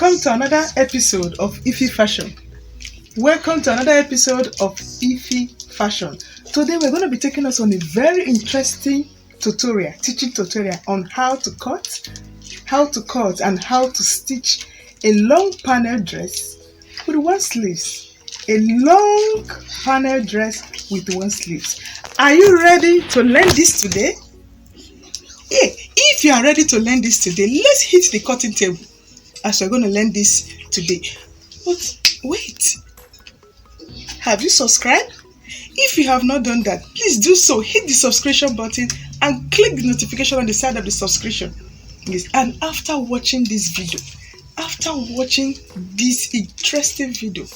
Welcome to another episode of Ifi Fashion. Welcome to another episode of Ifi Fashion. Today we're going to be taking us on a very interesting teaching tutorial on how to cut and how to stitch a long panel dress with one sleeves. A long panel dress with one sleeves. Are you ready to learn this today? Yeah, if you are ready to learn this today, let's hit the cutting table as we're going to learn this today. But wait, have you subscribed? If you have not done that, please do so. Hit the subscription button and click the notification on the side of the subscription. Yes, and after watching this video, after watching this interesting video,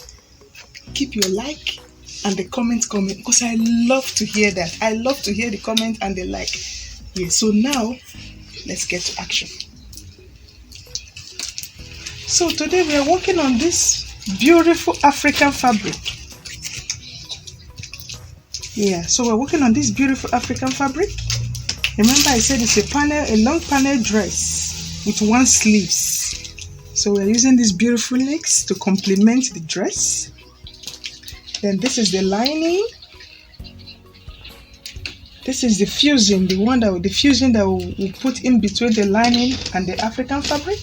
keep your like and the comments coming, because I love to hear that. I love to hear the comment and the like. Yes, so now let's get to action. So today we are working on this beautiful African fabric. Yeah, so we're working on this beautiful African fabric. Remember I said it's a long panel dress with one sleeves. So we're using these beautiful legs to complement the dress. Then this is the lining. This is the fusion, the fusion that we put in between the lining and the African fabric.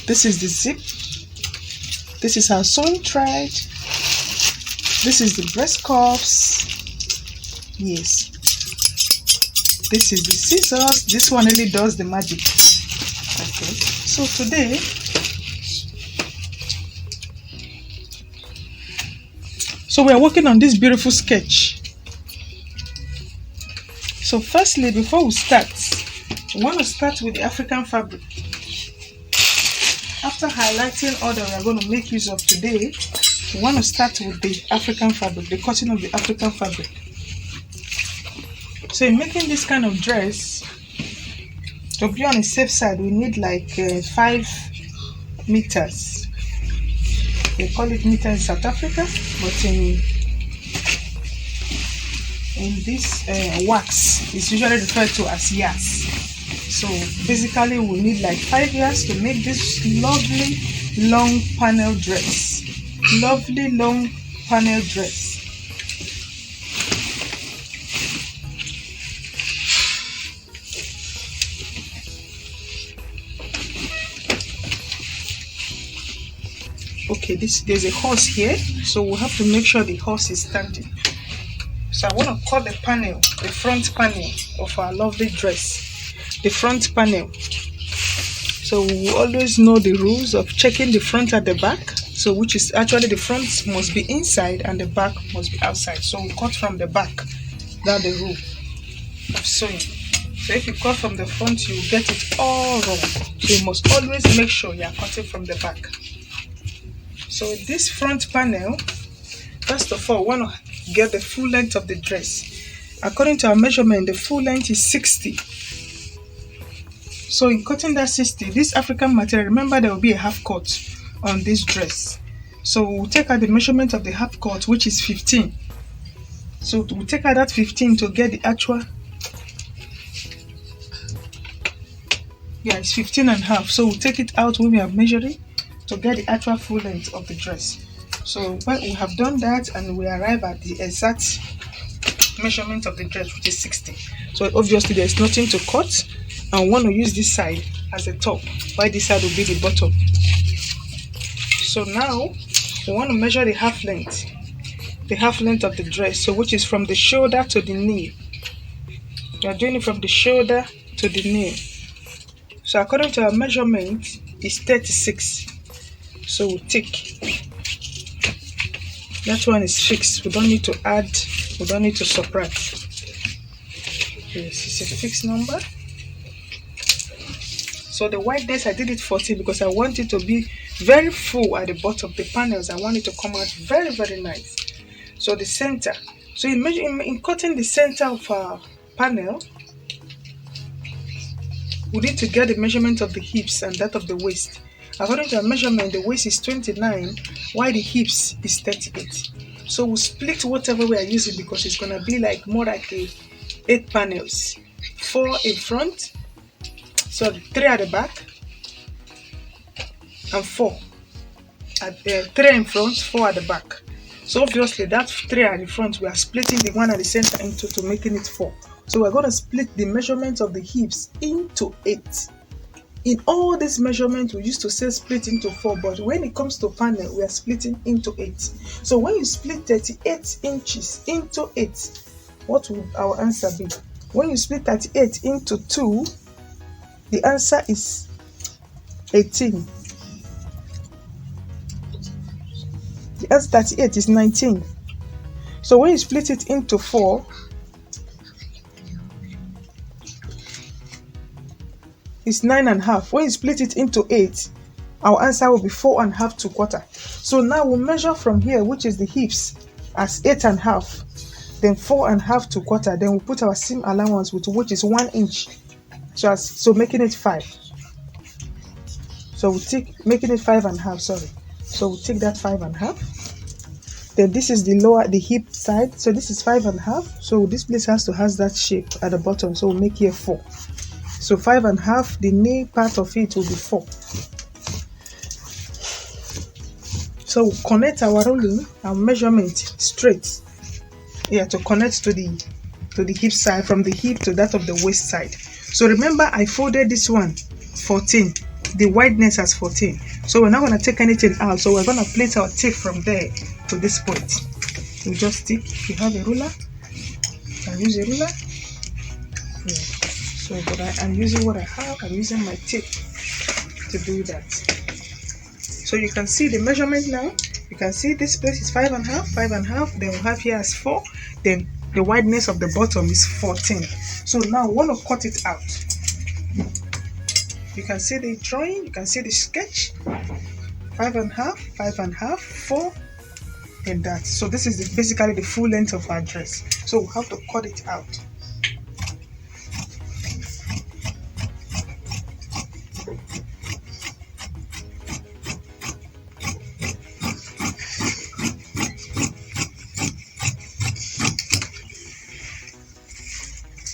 This is the zip. This is our sewing thread. This is the breast cuffs. Yes. This is the scissors. This one really does the magic. Okay. So today, we are working on this beautiful sketch. So firstly, before we start, we want to start with the African fabric. After highlighting all that we are going to make use of today, we want to start with the African fabric, the cutting of the African fabric. So in making this kind of dress, to be on the safe side, we need like 5 meters. They call it meters in South Africa, but in this wax, it's usually referred to as yards. So basically we need like 5 yards to make this lovely long panel dress. Lovely long panel dress. Okay, there's a horse here, so we'll have to make sure the horse is standing. So I want to cut the panel, the front panel of our lovely dress. The front panel. So we always know the rules of checking the front at the back. So which is actually the front must be inside and the back must be outside. So we cut from the back. That's the rule of sewing. So if you cut from the front, you get it all wrong. So you must always make sure you are cutting from the back. So this front panel, first of all, we want to get the full length of the dress. According to our measurement, the full length is 60. So in cutting that 60, this African material, remember there will be a half cut on this dress. So we'll take out the measurement of the half cut, which is 15. So we'll take out that 15 to get the actual, it's 15 and a half. So we'll take it out when we are measuring to get the actual full length of the dress. So when we have done that and we arrive at the exact measurement of the dress, which is 60. So obviously there is nothing to cut, and we want to use this side as the top, while this side will be the bottom. So now we want to measure the half length of the dress, so which is from the shoulder to the knee. We are doing it from the shoulder to the knee. So according to our measurement is 36. So we'll take that one is fixed. We don't need to add, we don't need to subtract. Yes, it's a fixed number. So the wideness, I did it 40 because I want it to be very full at the bottom. The panels, I want it to come out very, very nice. So the center. So in cutting the center of our panel, we need to get the measurement of the hips and that of the waist. According to our measurement, the waist is 29, while the hips is 38. So we'll split whatever we are using because it's going to be like more like 8 panels. 4 in front, so 3 at the back, and 4 at the 3 in front, 4 at the back. So obviously that 3 at the front, we are splitting the one at the center into 2, making it 4. So we're going to split the measurement of the hips into 8. In all these measurements, we used to say split into 4, but when it comes to panel, we are splitting into 8. So when you split 38 inches into 8, what will our answer be? When you split 38 into 2, the answer is 18. The answer 38 is 19. So when you split it into 4, it's 9.5. When you split it into 8, our answer will be 4.5 to quarter. So now we'll measure from here, which is the hips, as 8.5, then 4.5 to quarter. Then we'll put our seam allowance, which is 1 inch. So making it 5. So we'll take making it 5.5. Sorry. So we'll take that 5.5. Then this is the hip side. So this is 5.5. So this place has to have that shape at the bottom. So we'll make here 4. So 5.5, the knee part of it will be 4. So we'll connect our ruling and measurement straight here to connect to the hip side, from the hip to that of the waist side. So remember, I folded this one 14, the wideness as 14. So we're not going to take anything out. So we're going to place our tape from there to this point. We just stick. If you have a ruler, you can use a ruler. Yeah. So, but I'm using what I have. I'm using my tape to do that. So you can see the measurement now. You can see this place is 5.5, 5.5. Then we have here as 4. Then the wideness of the bottom is 14. So now we want to cut it out. You can see the drawing. You can see the sketch. 5.5, 5.5, 4, and that. So this is basically the full length of our dress. So we have to cut it out.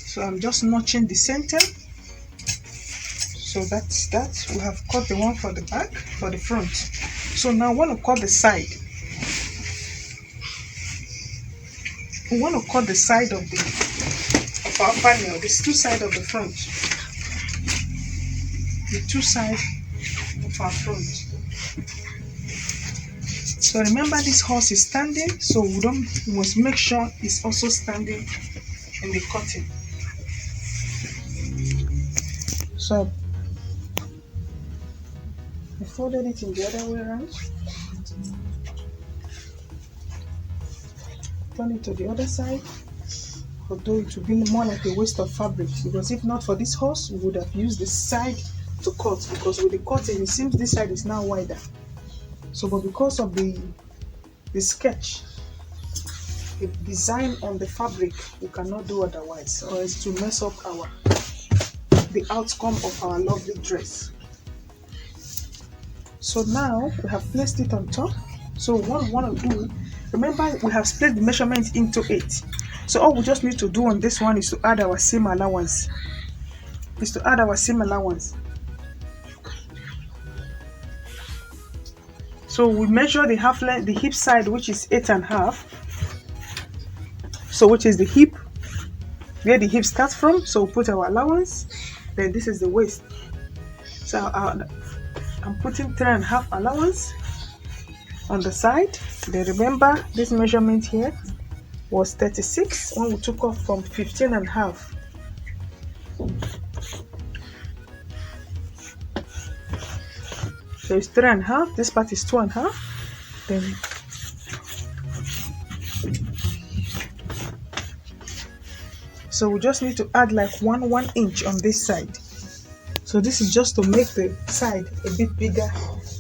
So I'm just notching the center. So that's that. We have cut the one for the back, for the front. So now we want to cut the side. We want to cut the side of our panel. These two sides of the front. The two sides of our front. So remember, this horse is standing, so we must make sure it's also standing in the cutting. So I folded it in the other way around. Turn it to the other side, although it will be more like a waste of fabric, because if not for this horse, we would have used the side to cut, because with the cutting it seems this side is now wider. So but because of the sketch, the design on the fabric, we cannot do otherwise, or it's to mess up the outcome of our lovely dress. So now we have placed it on top. So what we want to do, remember we have split the measurement into 8. So all we just need to do on this one is to add our seam allowance. So we measure the half length, the hip side, which is 8.5. So which is the hip, where the hip starts from. So we put our allowance. Then this is the waist. So I'm putting 3.5 allowance on the side. Then remember, this measurement here was 36 when we took off from 15.5. So it's 3.5. This part is 2.5. Then so we just need to add like 1 inch on this side. So this is just to make the side a bit bigger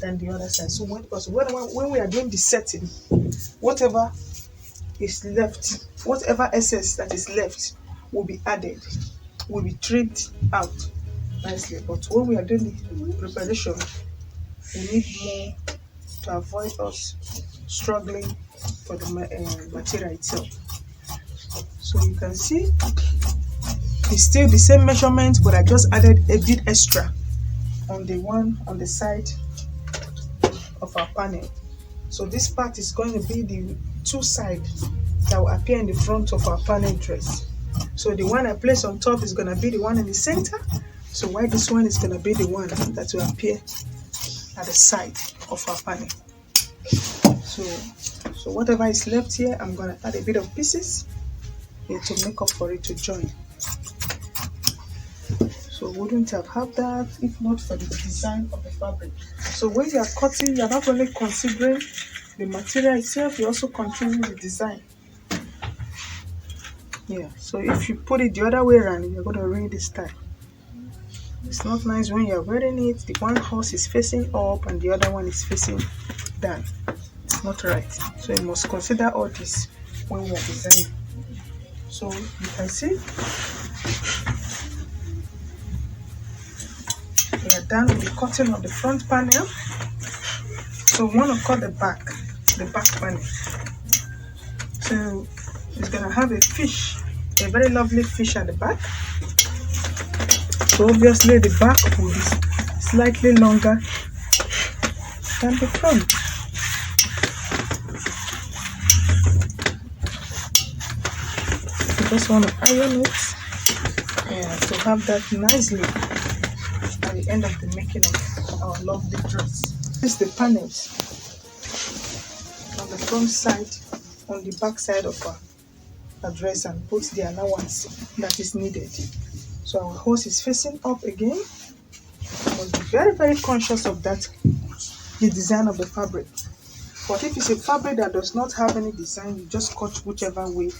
than the other side. So when we are doing the setting, whatever is left, whatever excess that is left will be added, will be trimmed out nicely. But when we are doing the preparation, we need more to avoid us struggling for the material itself. So you can see it's still the same measurement, but I just added a bit extra on the one on the side of our panel. So this part is going to be the two sides that will appear in the front of our panel dress. So the one I place on top is going to be the one in the center. So while this one is going to be the one that will appear at the side of our panel. So whatever is left here, I'm going to add a bit of pieces here to make up for it to join. So wouldn't have had that if not for the design of the fabric. So when you are cutting, you're not only considering the material itself, you also controlling the design. Yeah, so if you put it the other way around, you're going to ruin the style. It's not nice when you're wearing it, the one horse is facing up and the other one is facing down. It's not right. So you must consider all this when you are designing. So you can see we are done with the cutting of the front panel. So we want to cut the back panel. So it's going to have a fish, a very lovely fish at the back. So obviously the back will be slightly longer than the front. So just want to iron it to have that nicely at the end of the making of our lovely dress. This is the panels on the front side, on the back side of our dress, and put the allowance that is needed. So our horse is facing up again. You must be very, very conscious of that, the design of the fabric. But if it's a fabric that does not have any design, you just cut whichever way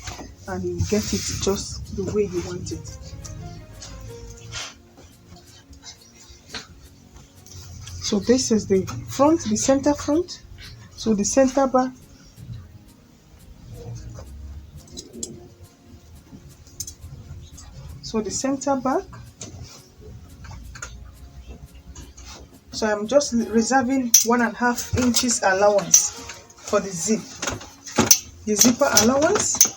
and you get it just the way you want it. So this is the front, the center front. So the center back. So the center back. So I'm just reserving 1.5 inches allowance for the zip. The zipper allowance.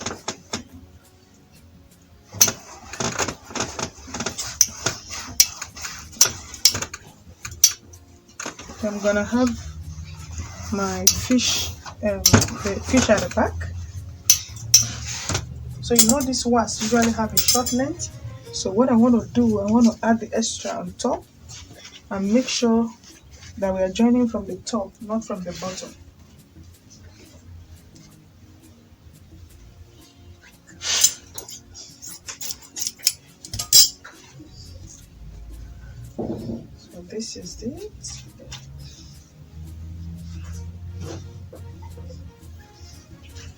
I'm gonna have my fish, the fish at the back. So you know these wasps usually have a short length. So what I want to do, I want to add the extra on top and make sure that we are joining from the top, not from the bottom. So this is it.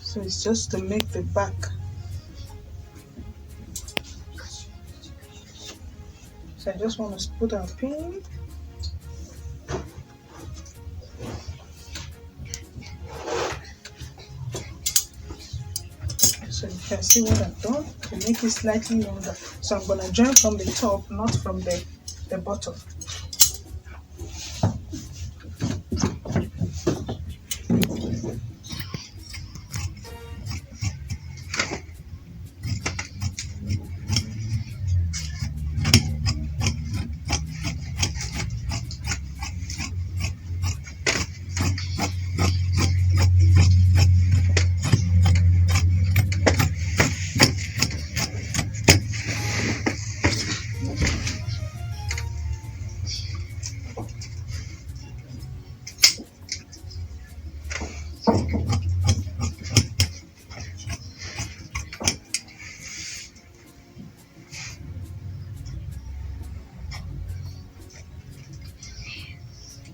So it's just to make the back. So I just want to put a pin. So you can see what I've done to make it slightly longer. So I'm going to join from the top, not from the bottom.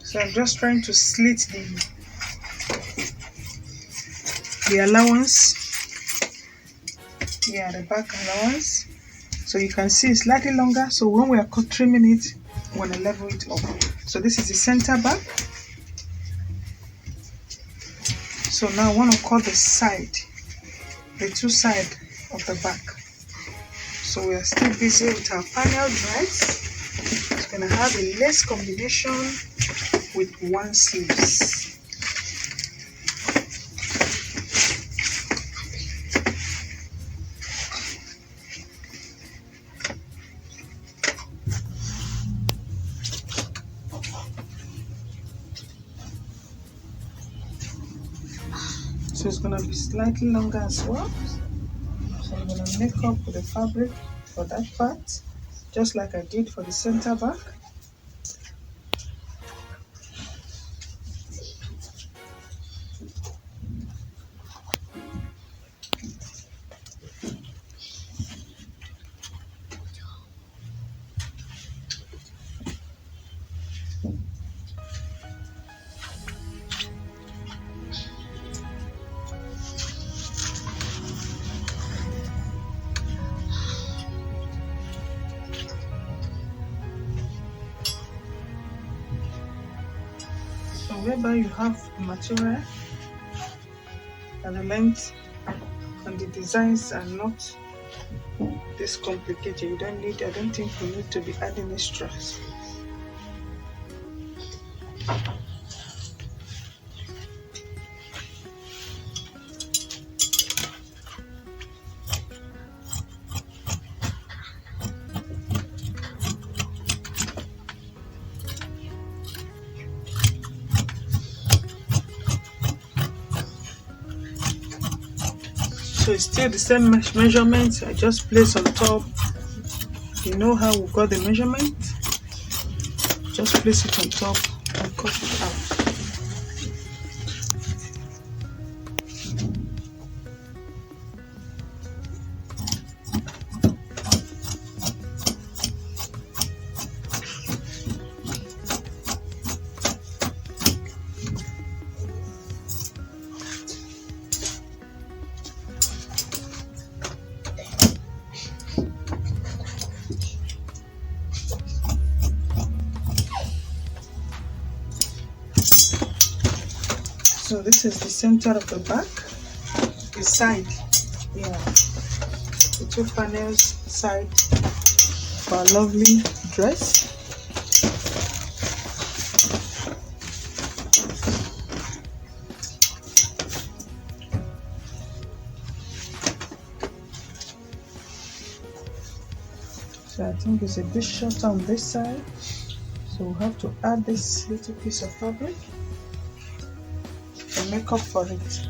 So I'm just trying to slit the allowance. Yeah, the back allowance. So you can see it's slightly longer. So when we are trimming it, we want to level it up. So this is the center back. So now I want to cut the side, the two sides of the back. So we are still busy with our panel dress. It's going to have a lace combination with one sleeves. So it's gonna be slightly longer as well. So I'm gonna make up with the fabric for that part, just like I did for the center back. So whereby you have material and the length and the designs are not this complicated, I don't think we need to be adding extras. So it's still the same measurements. I just place on top. You know how we got the measurement? Just place it on top and cut it out. So this is the center of the back, the side, the two panels side of our lovely dress. So I think it's a bit short on this side, so we'll have to add this little piece of fabric and make up for it.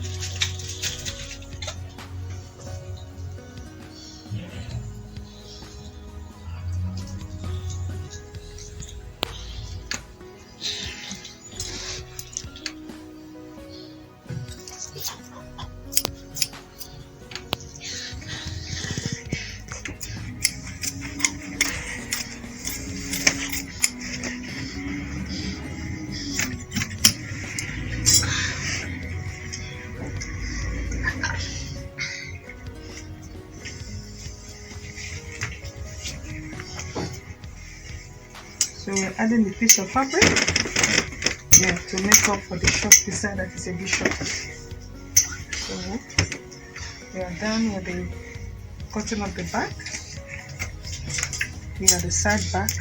So we're adding the piece of fabric, to make up for the short design that is a bit short. So we are done with the cutting of the back. We are the side back.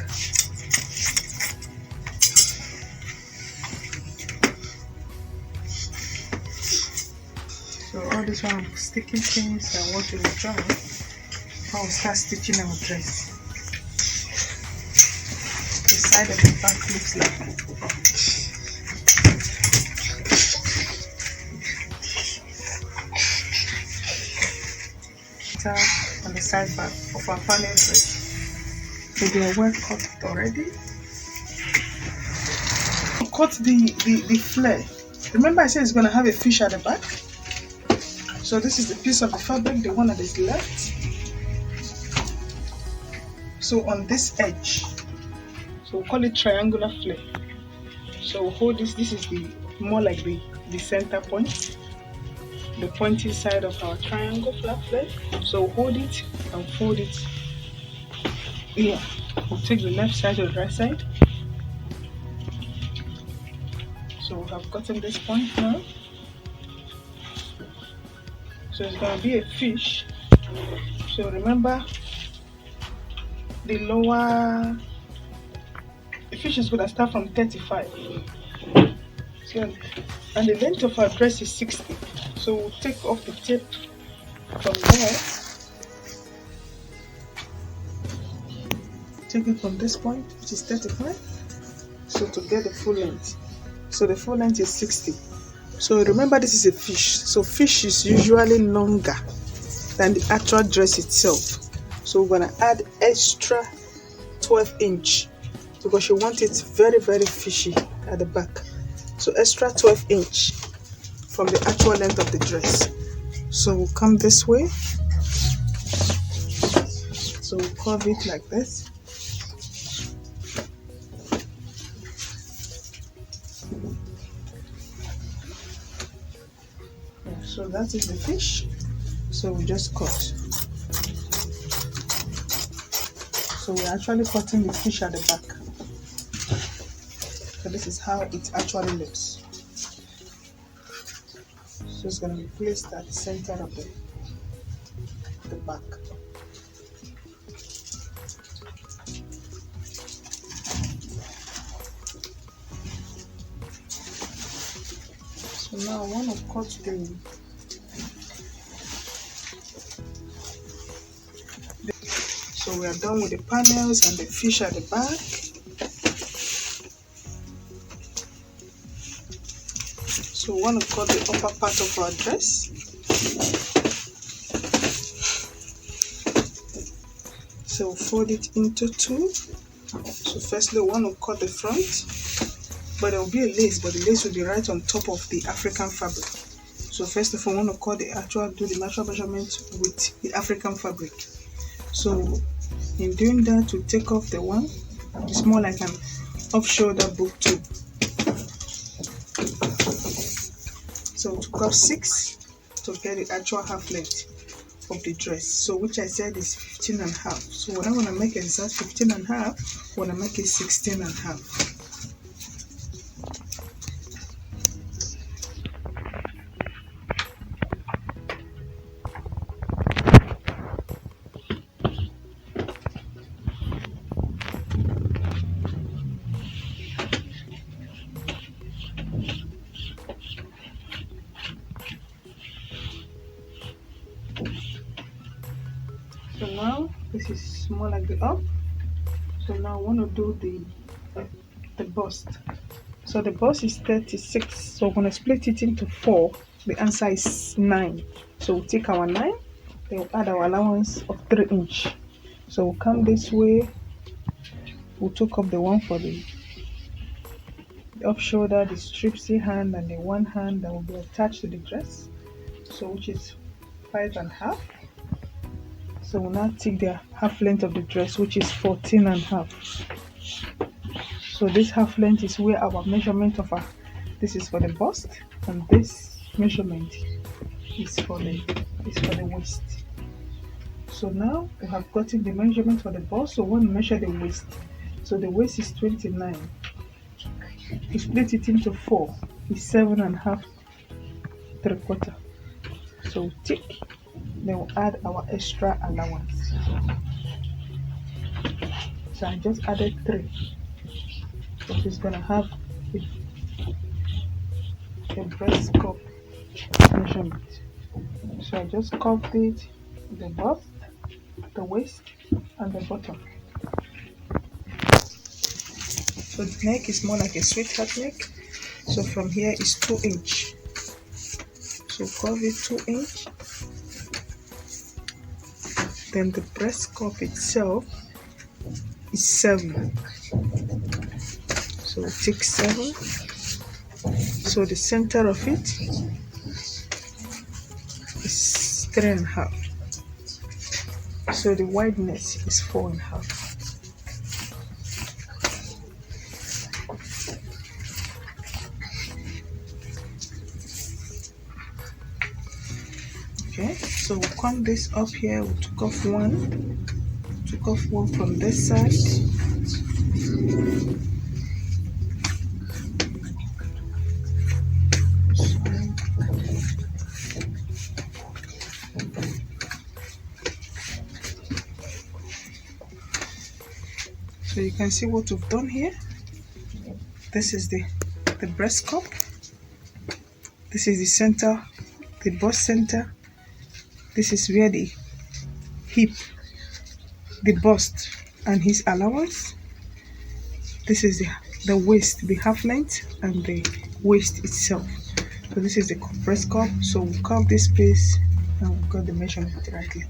So all this one sticking things and what we will join, I will start stitching our dress. The side of the back looks like on the side back of our panel dress. So they are well cut already. Cut the flare. Remember I said it's going to have a fish at the back. So this is the piece of the fabric, the one that is left. So on this edge, so we'll call it triangular flare. So we'll hold this. This is the more like the center point, the pointy side of our triangle flare. So we'll hold it and fold it here. We'll take the left side to the right side. So we have gotten this point now. So it's going to be a fish. So remember the fish is going to start from 35. So, and the length of our dress is 60. So we'll take off the tape from there. Take it from this point, which is 35. So to get the full length. So the full length is 60. So remember, this is a fish. So fish is usually longer than the actual dress itself. So we're gonna add extra 12-inch because you want it very, very fishy at the back. So extra 12-inch from the actual length of the dress. So we'll come this way. So we'll curve it like this. So that is the fish. So we just cut. So we're actually cutting the fish at the back. So this is how it actually looks. So it's going to be placed at the center of the back. So now I want to cut so we are done with the panels and the fish at the back. So we want to cut the upper part of our dress. So fold it into two. So firstly we want to cut the front, but there will be a lace, but the lace will be right on top of the African fabric. So first of all, we want to cut do the natural measurement with the African fabric. So in doing that, we take off the one. It's more like an off-shoulder book tube. So we took off 6 to get the actual half length of the dress. So which I said is 15.5. So what I want to make exact 15.5, I want to make it 16.5. So now this is more like the up. So now I want to do the bust. So the bust is 36. So we're going to split it into 4. The answer is 9. So we'll take our 9. Then we'll add our allowance of 3 inch. So we'll come this way. We'll take up the one for the off shoulder, the stripsy hand, and the one hand that will be attached to the dress. So which is 5.5. So we'll now take the half length of the dress, which is 14.5. So this half length is where our measurement of this is for the bust, and this measurement is for the waist. So now we have gotten the measurement for the bust, so we want to measure the waist. So the waist is 29. To split it into 4 is 7.5 3/4. So we tick. Then we'll add our extra allowance. So I just added 3. So it's gonna have a breast cup measurement. So I just curved it, the bust, the waist, and the bottom. So the neck is more like a sweetheart neck. So from here is 2 inch. So curve it 2 inch. Then the breast cup itself is 7. So we'll take 7. So the center of it is 3.5. So the wideness is 4.5. Okay, so we'll come this up here. We took off one from this side. So you can see what we've done here. This is the breast cup. This is the center, the bust center. This is where the hip, the bust, and his allowance. This is the waist, the half length, and the waist itself. So this is the press cup. So we curve this piece and we got the measurement rightly.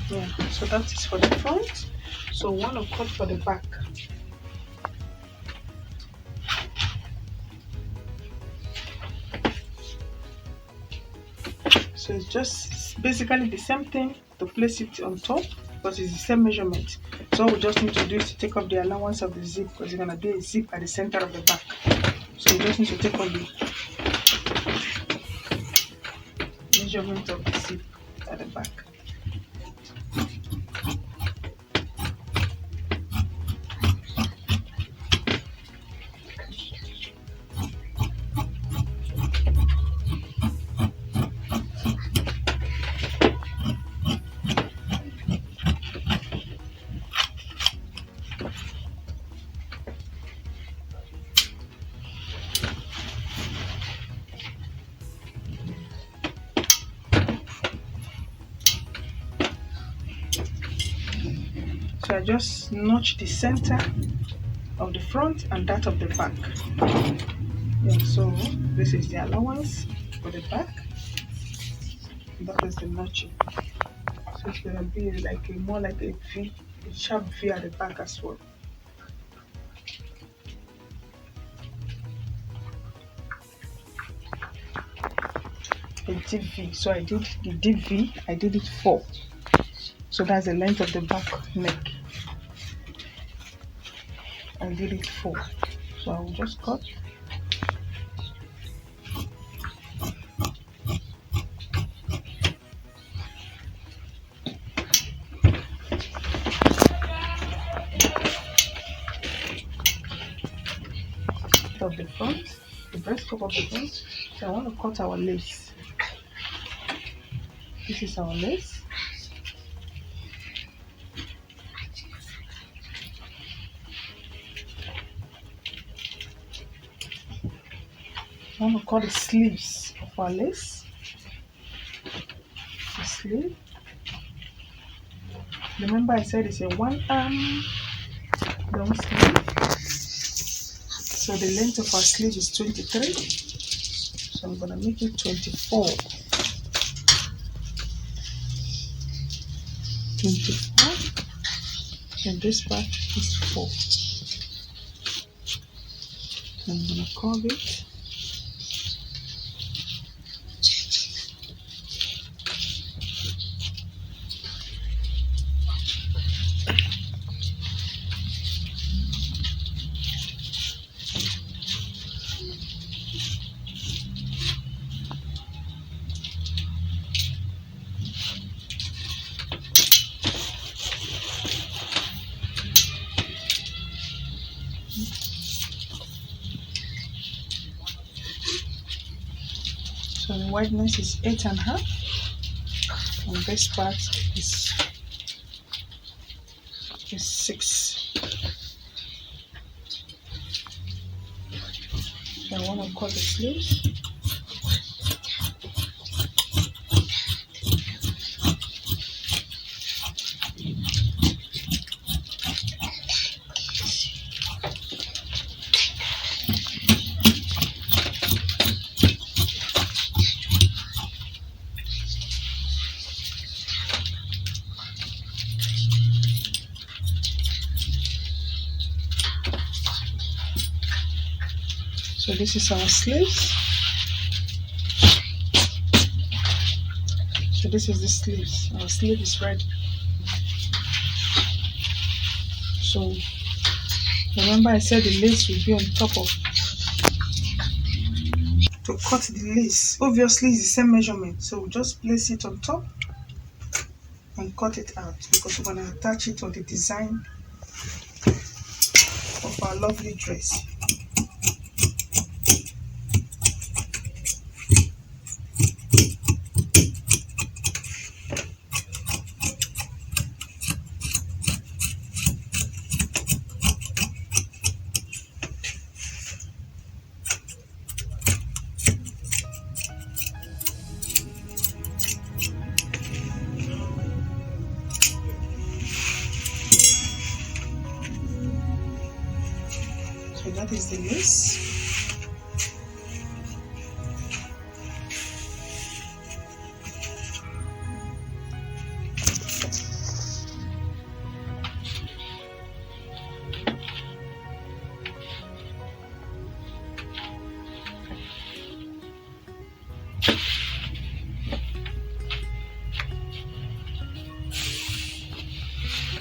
Yeah, so that is for the front. So we want to cut for the back. So it's just basically the same thing to place it on top, but it's the same measurement. So all we just need to do is to take off the allowance of the zip, because it's gonna be a zip at the center of the back. So we just need to take off the measurement of the zip at the back. So I just notch the center of the front and that of the back. Yeah, so this is the allowance for the back. That is the notching. So it's gonna be like more like a V, a sharp V at the back as well. A deep V. So I did the deep V. I did it 4. So that's the length of the back neck. I did it 4. So I will just cut. Of the front, the breast cup of the front. So I want to cut our lace. This is our lace. I want to cut the sleeves of our lace. The sleeve. Remember I said it's a 1 arm long sleeve. So the length of our sleeve is 23. So I'm gonna make it 24. 24. And this part is 4. So I'm gonna curve it. So the wideness is 8.5, and this part is 6. So I want to cut the sleeves. So this is our sleeves. So this is the sleeves. Our sleeve is ready. So remember I said the lace will be on top of. To cut the lace, obviously it's the same measurement. So we'll just place it on top and cut it out, because we're going to attach it on the design of our lovely dress. Okay, that is the lace.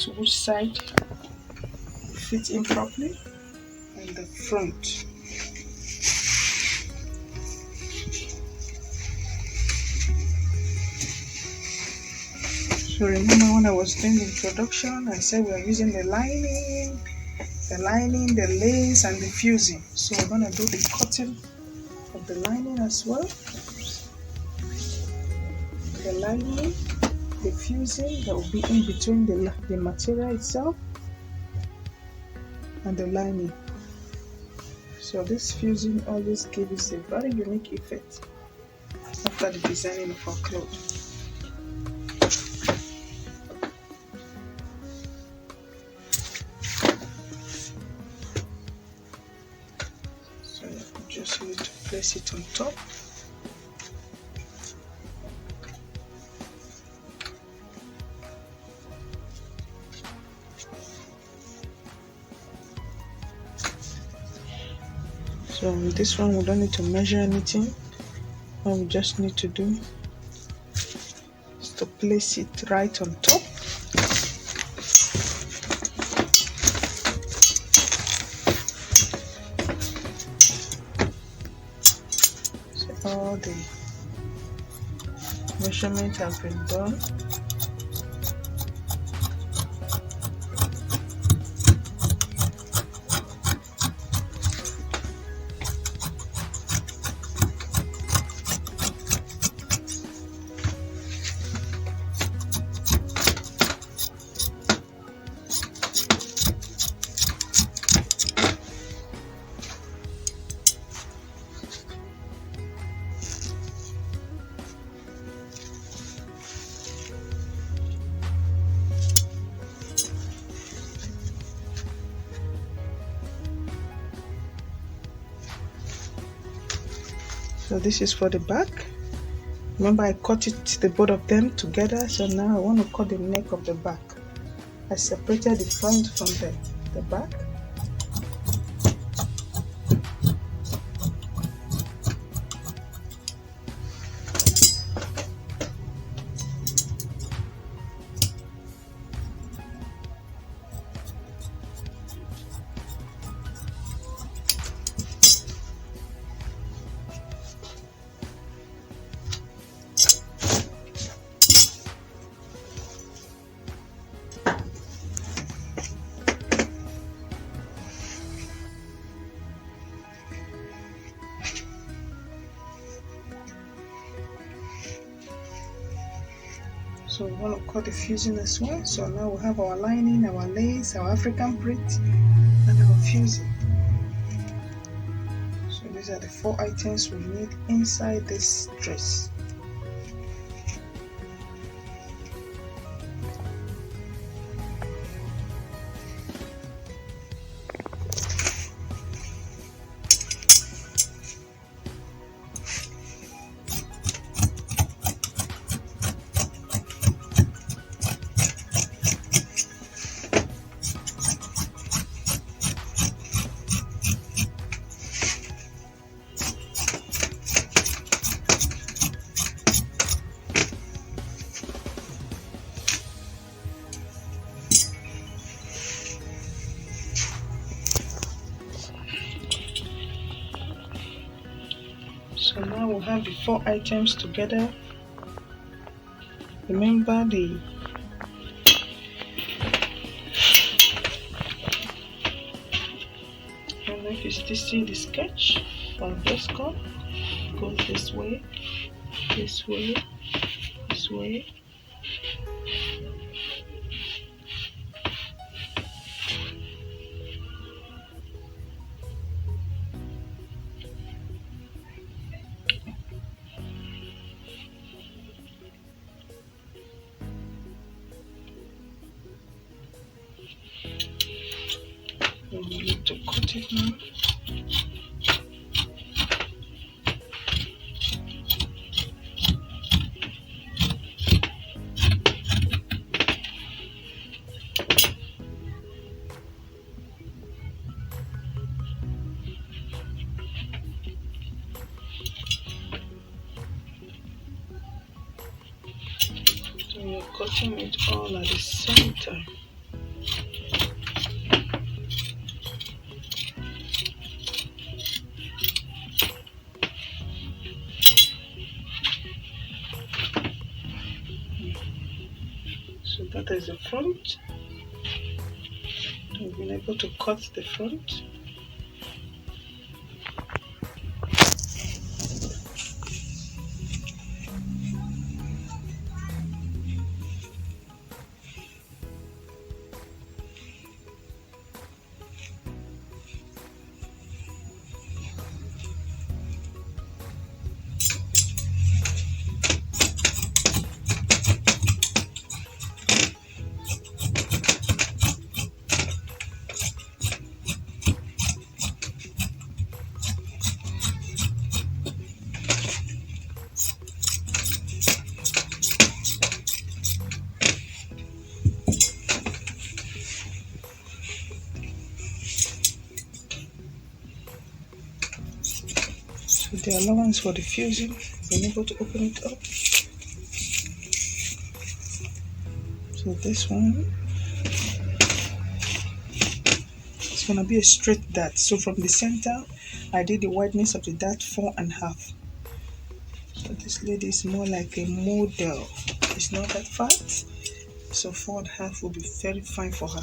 To which side fits in properly, and the front. So remember when I was doing the introduction, I said we are using the lining, the lace, and the fusing. So we're going to do the cutting of the lining as well. The lining, the fusing that will be in between the material itself and the lining. So this fusing always gives a very unique effect after the designing of our clothes. So you just need to place it on top. So with this one we don't need to measure anything. All we just need to do is to place it right on top. So all the measurements have been done. So this is for the back. Remember I cut the both of them together, so now I want to cut the neck of the back. I separated the front from the back. So we want to cut the fusing as well. So now we have our lining, our lace, our African print, and our fusing. So these are the 4 items we need inside this dress. So now we'll have the 4 items together. Remember I don't know if you still see the sketch for this cup. Goes this way, this way, this way. We need to cut it now. So you're cutting it all at the same time. So that is the front. We've been able to cut the front. With the allowance for the fusing, been able to open it up. So this one, it's gonna be a straight dart. So from the center, I did the wideness of the dart 4.5. So this lady is more like a model. It's not that fat, so 4.5 will be very fine for her.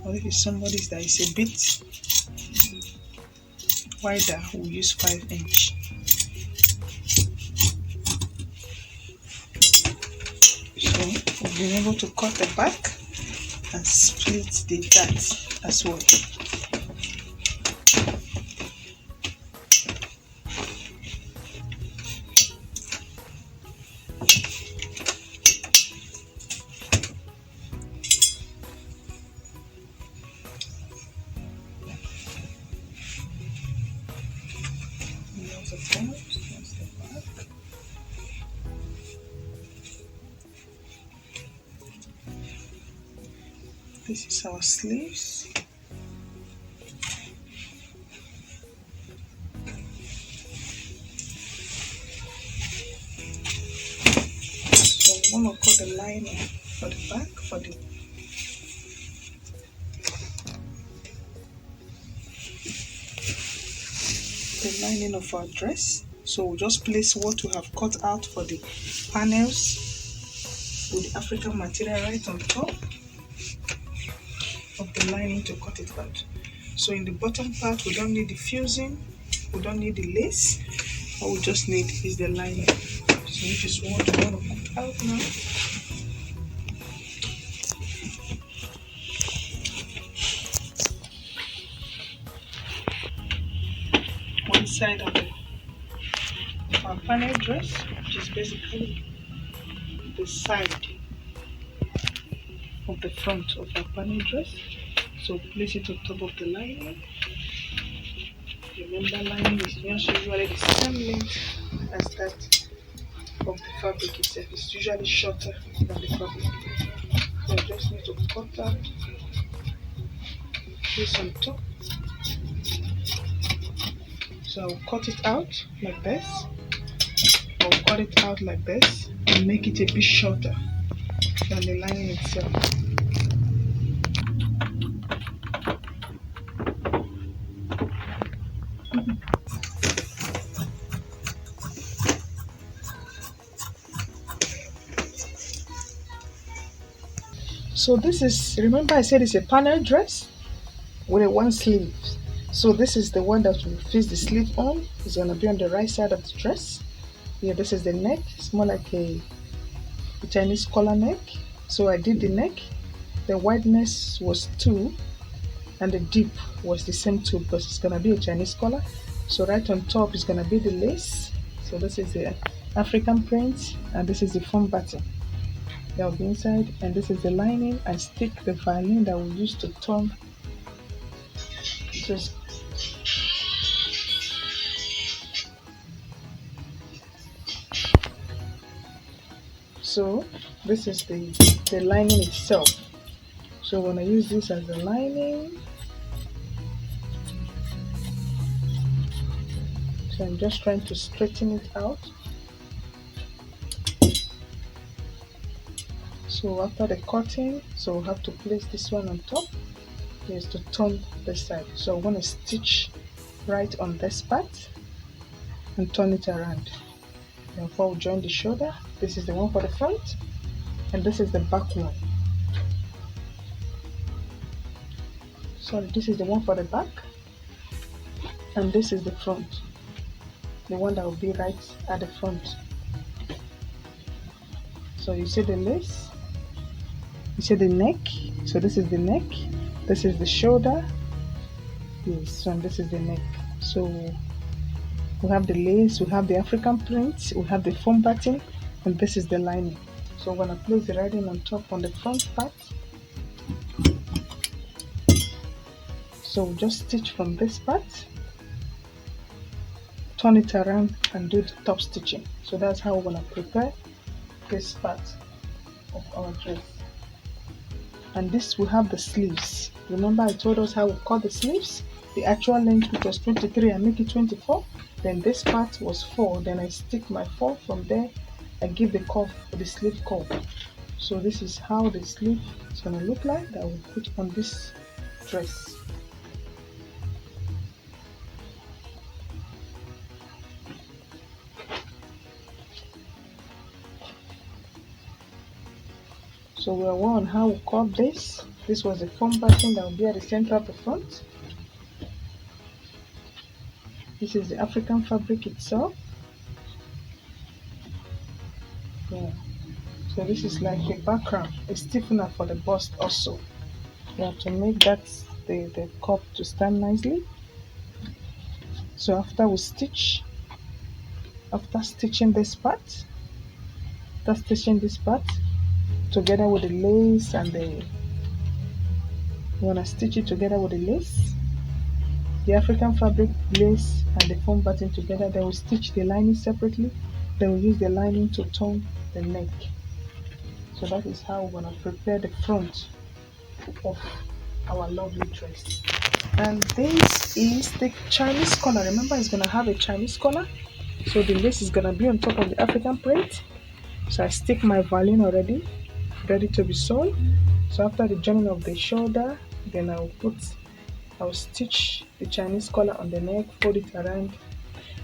Or if it's somebody that is a bit wider, we'll use 5 inch. So we've been able to cut the back and split the dart as well. That's the front, that's the back. This is our sleeves. So we want to cut the lining for the back, for the lining of our dress. So we'll just place what we have cut out for the panels with the African material right on top of the lining to cut it out. So in the bottom part, we don't need the fusing, we don't need the lace. All we just need is the lining. So which is what we want to cut out now. One side of our panel dress, which is basically the side of the front of our panel dress. So place it on top of the lining. Remember, lining is usually the same length as that of the fabric itself. It's usually shorter than the fabric. So I just need to cut out this on top. So I'll cut it out like this. I'll cut it out like this and make it a bit shorter than the lining itself. So this is, remember I said it's a panel dress with a one sleeve. So this is the one that will face the sleeve on. It's going to be on the right side of the dress. Yeah, this is the neck. It's more like a Chinese collar neck. So I did the neck. The wideness was 2 and the dip was the same 2 because it's going to be a Chinese collar. So right on top is going to be the lace. So this is the African print and this is the foam pattern. that will be inside, and this is the lining. I stick the violin that we use to turn. Just so this is the lining itself. So when I use this as a lining, so I'm just trying to straighten it out. So after the cutting, so we'll have to place this one on top. Is to turn this side. So I want to stitch right on this part and turn it around. And before we join the shoulder, this is the one for the front, and this is the back one. Sorry, this is the one for the back, and this is the front, the one that will be right at the front. So you see the lace, you see the neck. So this is the neck, this is the shoulder, yes, and this is the neck. So we have the lace, we have the African print, we have the foam button, and this is the lining. So I'm going to place the lining on top on the front part. So we'll just stitch from this part, turn it around, and do the top stitching. So that's how we're going to prepare this part of our dress. And this will have the sleeves. Remember I told us how we cut the sleeves? The actual length, which was 23, I make it 24. Then this part was 4. Then I stick my 4 from there. I give the curve for the sleeve curve. So this is how the sleeve is going to look like that we put on this dress. So we are on how we cut this. This was the foam button that will be at the center of the front. This is the African fabric itself. Yeah. So this is like a background, a stiffener for the bust also. You have to make that the cup to stand nicely. So after we stitch, after stitching this part, together with the lace and you want to stitch it together with the lace, the African fabric, lace, and the foam button together. Then we stitch the lining separately. Then we use the lining to turn the neck. So that is how we're going to prepare the front of our lovely dress. And this is the Chinese collar. Remember, it's going to have a Chinese collar. So the lace is going to be on top of the African print. So I stick my violin already, ready to be sewn. So after the joining of the shoulder, then I'll stitch the Chinese collar on the neck, fold it around,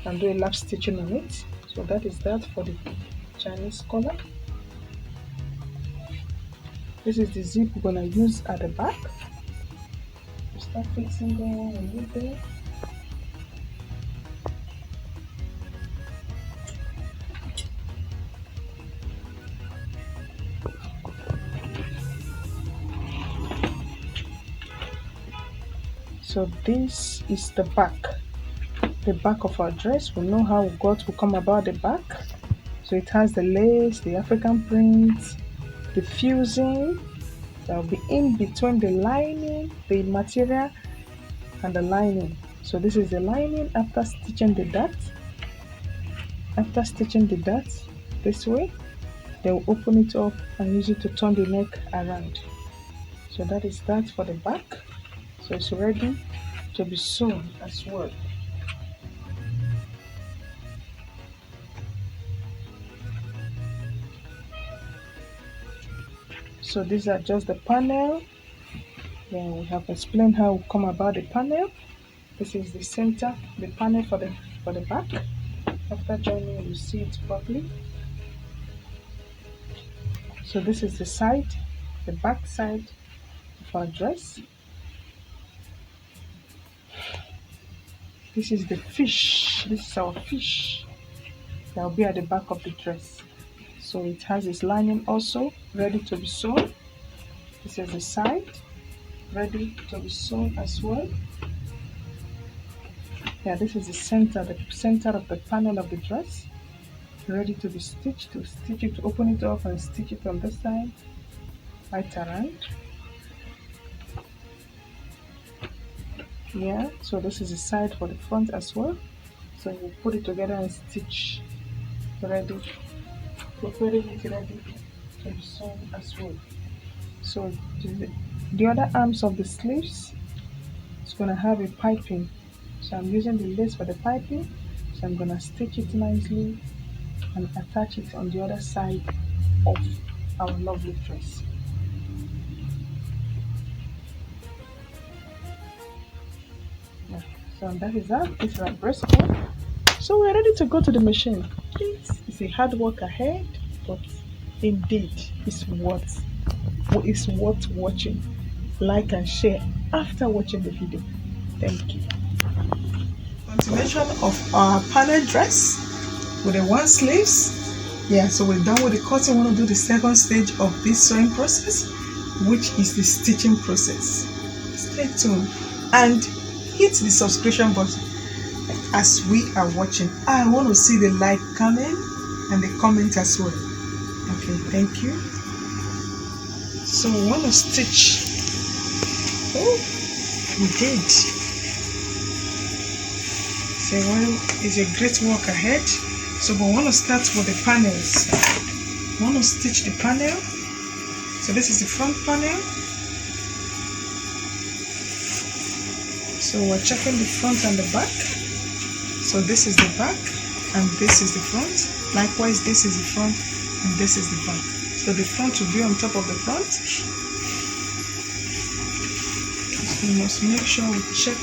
and do a lap stitching on it. So that is that for the Chinese collar. This is the zip we're going to use at the back. We start fixing them a little bit. So this is the back of our dress. We know how we come about the back. So it has the lace, the African print, the fusing that will be in between the lining, the material, and the lining. So this is the lining after stitching the dot. After stitching the dot this way, they will open it up and use it to turn the neck around. So that is that for the back. So it's ready to be sewn as well. So these are just the panel. Then we have explained how we come about the panel. This is the center, the panel for the back. After joining, you see it properly. So this is the side, the back side of our dress. This is the fish. This is our fish that will be at the back of the dress. So it has its lining also ready to be sewn. This is the side ready to be sewn as well. Yeah, this is the center of the panel of the dress. ready to be stitched. To stitch it, to open it up and stitch it on this side, right around. Yeah, so this is the side for the front as well. So we'll put it together and stitch ready, preparing it ready to be sewn as well. So the other arms of the sleeves is going to have a piping. So I'm using the lace for the piping. So I'm going to stitch it nicely and attach it on the other side of our lovely dress. Yeah. So that is that. This is our breastbone. So we're ready to go to the machine. It's a hard work ahead, but indeed it's worth watching. Like and share after watching the video. Thank you. Continuation of our panel dress with the one sleeves. Yeah, so we're done with the cutting. We want to do the second stage of this sewing process, which is the stitching process. Stay tuned and hit the subscription button as we are watching. I want to see the like coming and the comment as well. Okay, thank you. So we want to stitch. Oh, we did. So it's a great work ahead. So we want to start with the panels. We want to stitch the panel. So this is the front panel. So we're checking the front and the back. So this is the back and this is the front. Likewise, this is the front and this is the back. So the front will be on top of the front. So we must make sure we check.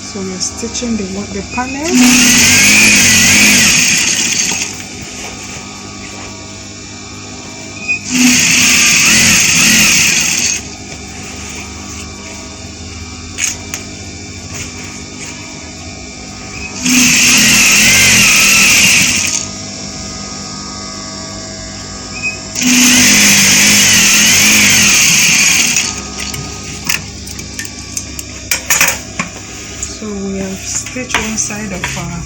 So we are stitching the panel. So we have stitched one side of our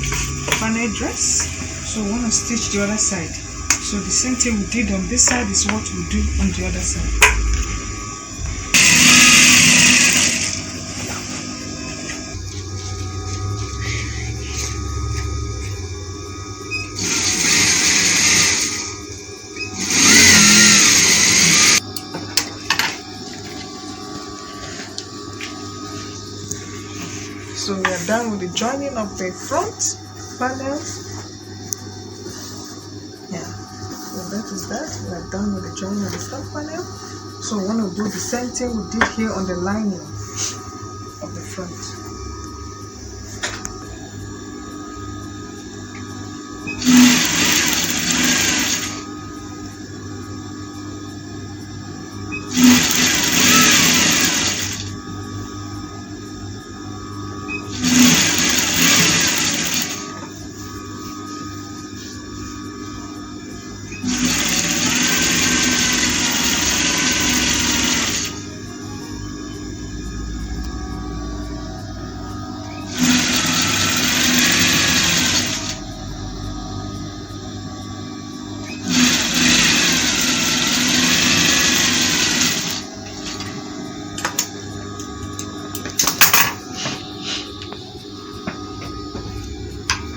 panel dress. So we want to stitch the other side. So the same thing we did on this side is what we do on the other side. So we are done with the joining of the front panels. Yeah, so that is that. We are done with the joining of the front panel. So we want to do the same thing we did here on the lining of the front.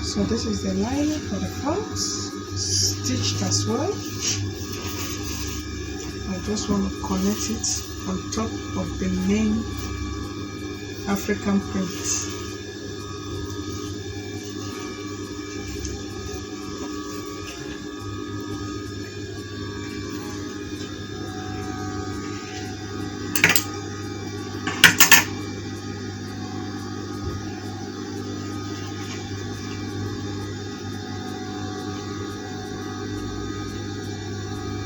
So this is the lining for the front, stitched as well. I just want to connect it on top of the main African print.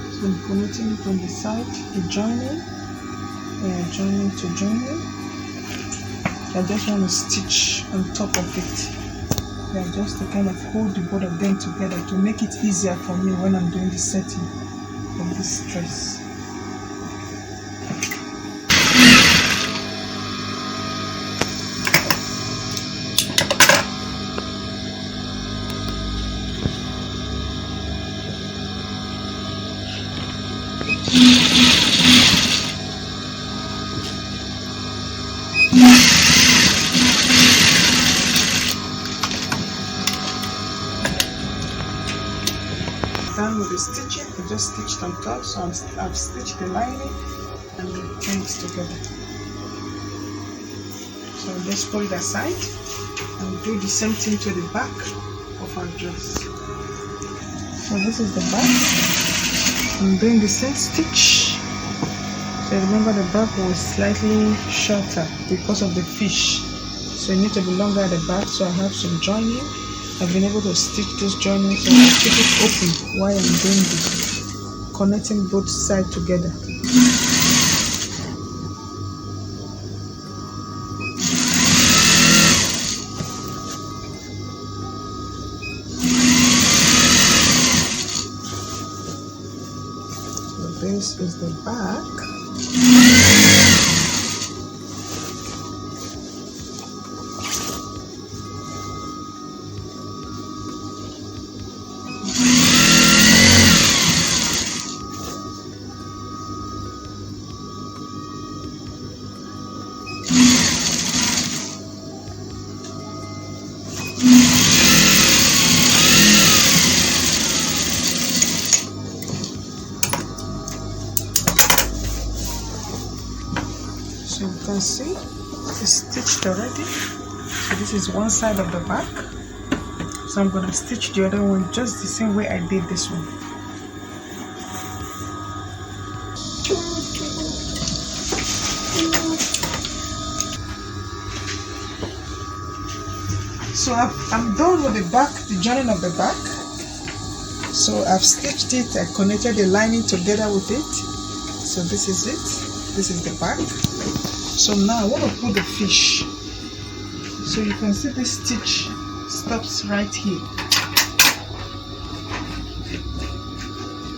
So I'm connecting it on the side, the joining, joining to joining. I just want to stitch on top of it. Just to kind of hold the both of them together to make it easier for me when I'm doing the setting of this dress. done with the stitching, I just stitched on top. So I've stitched the lining and the ends together. So I'll just pull it aside and do the same thing to the back of our dress. So this is the back. I'm doing the same stitch. So remember the back was slightly shorter because of the fish. So it needs to be longer at the back. So I have some joining. I've been able to stitch this joining, so I'll keep it open while I'm doing this, connecting both sides together. This is the back. So you can see it's stitched already. So this is one side of the back. So I'm gonna stitch the other one just the same way I did this one. So I'm done with the back, the joining of the back. So I've stitched it, I connected the lining together with it. So this is it. This is the back. So now I want to put the fish. So you can see this stitch stops right here.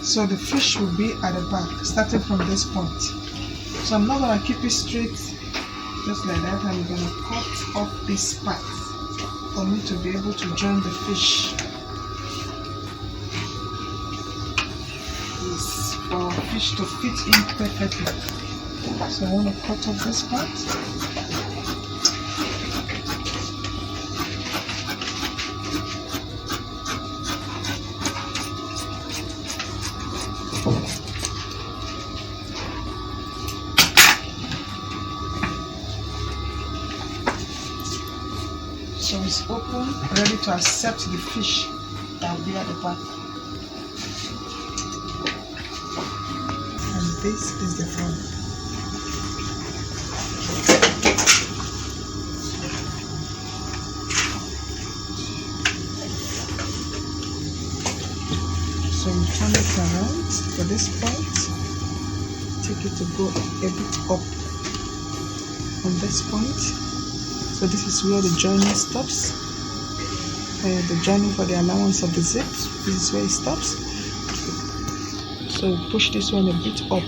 So the fish will be at the back, starting from this point. So I'm not going to keep it straight just like that. I'm going to cut off this part for me to be able to join the fish. This for our fish to fit in perfectly. So I want to cut off this part. So it's open, ready to accept the fish that will be at the back. And this is the front. So you turn it around for this point, take it to go a bit up on this point. So this is where the joining stops, the joining for the allowance of the zip. This is where it stops. So push this one a bit up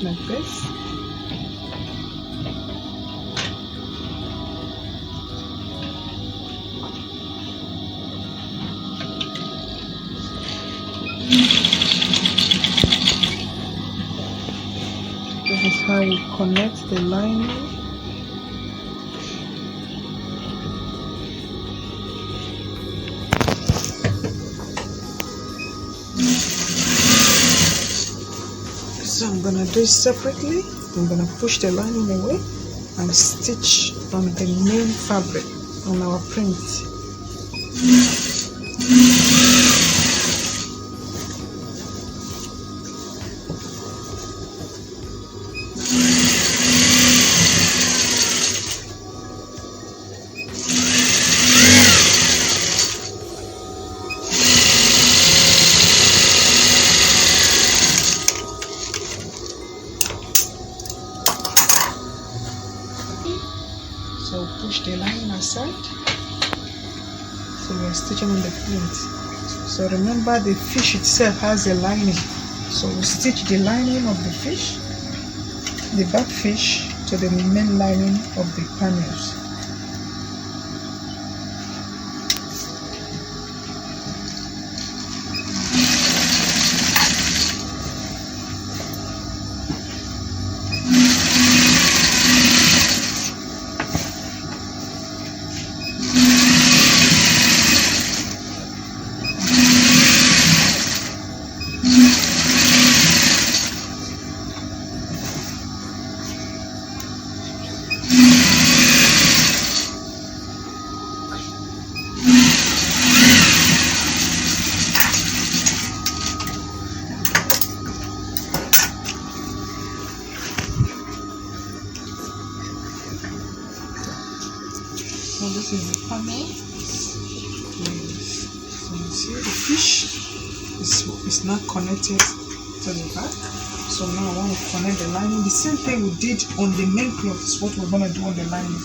like this. This is how we connect the lining. So I'm gonna do it separately. I'm gonna push the lining away and stitch on the main fabric on our print. So push the lining aside. So we're stitching on the print. So remember the fish itself has a lining. So we stitch the lining of the fish, the back fish, to the main lining of the panels. So this is the panel. Yes. So you see the fish is not connected to the back. So now I want to connect the lining. The same thing we did on the main cloth is what we're going to do on the lining.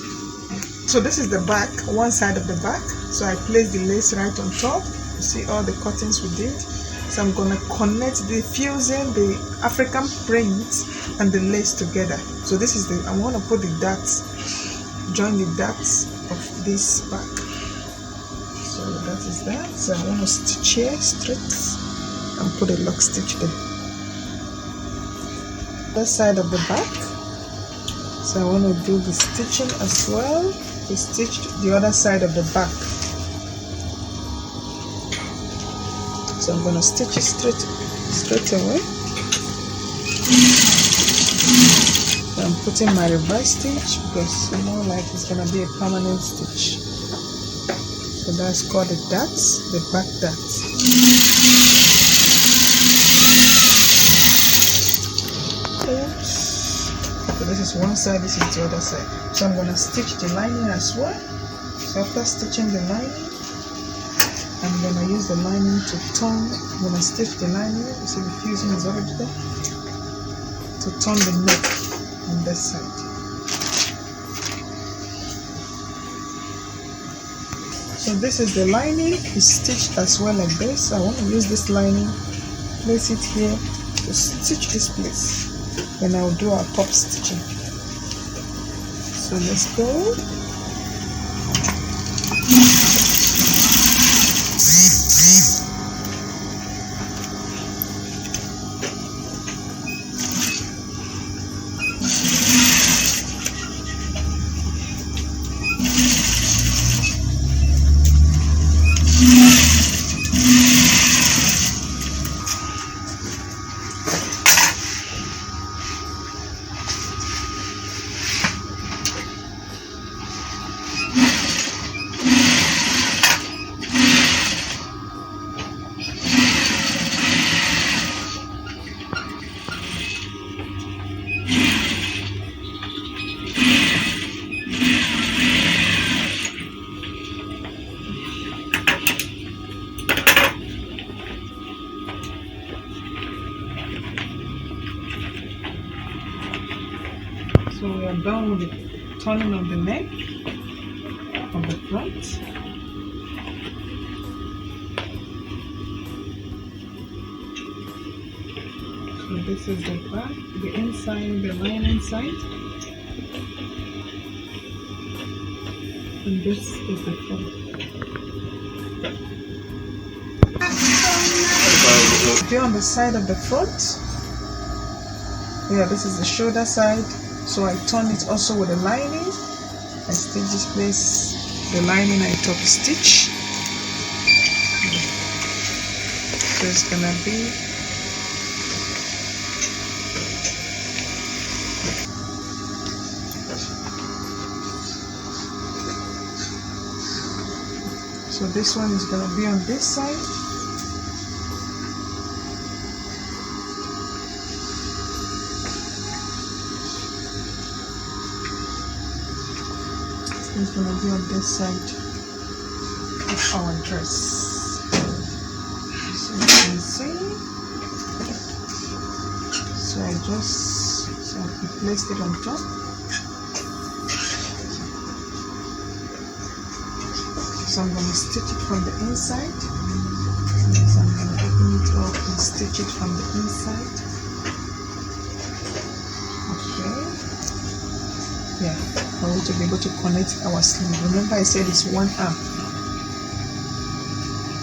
So this is the back, one side of the back. So I placed the lace right on top. You see all the cuttings we did. So I'm going to connect the fusing the African print and the lace together. So this is I want to put the darts, join the darts of this back. So that is that. So I want to stitch here straight and put a lock stitch there. That side of the back. So I want to do the stitching as well. To stitch the other side of the back. So I'm going to stitch it straight away. So I'm putting my reverse stitch because more like it's going to be a permanent stitch. So that's called the darts, the back darts. So this is one side, this is the other side. So I'm going to stitch the lining as well. So after stitching the lining, I'm going to use the lining to turn. I'm going to stitch the lining. You see the fusing is already there. To turn the neck on this side. So this is the lining. It's stitched as well like this. I want to use this lining, place it here to stitch this place. Then I'll do our top stitching. So let's go. So we are done with the turning of the neck of the front. So this is the back, the inside, the lining side. And this is the front. Here on the side of the front, yeah, this is the shoulder side. So I turn it also with a lining. I stitch this place, the lining I top stitch. So it's gonna be so this one is gonna be on this side. It's going to be on this side of our dress. So you can see. So I placed it on top. So I'm going to stitch it from the inside. So I'm going to open it up and stitch it from the inside. Okay. Yeah. I want to be able to connect our sleeve. Remember I said it's one arm.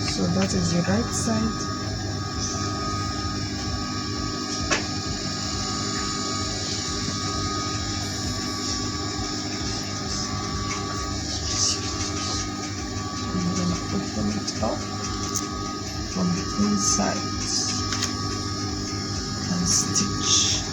So that is the right side. I'm going to open it up from the inside and stitch.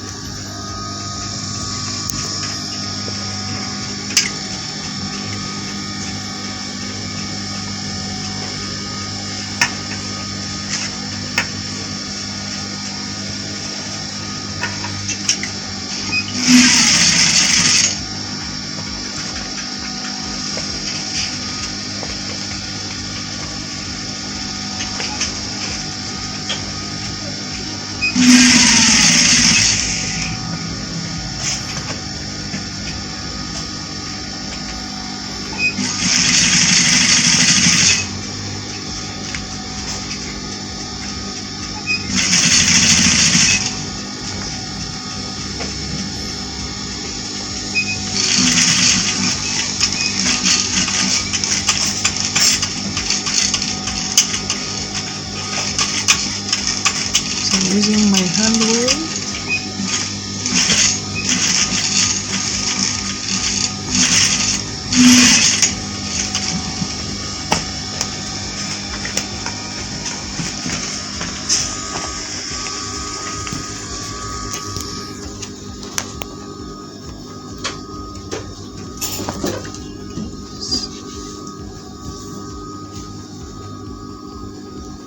I'm using my hand wheel.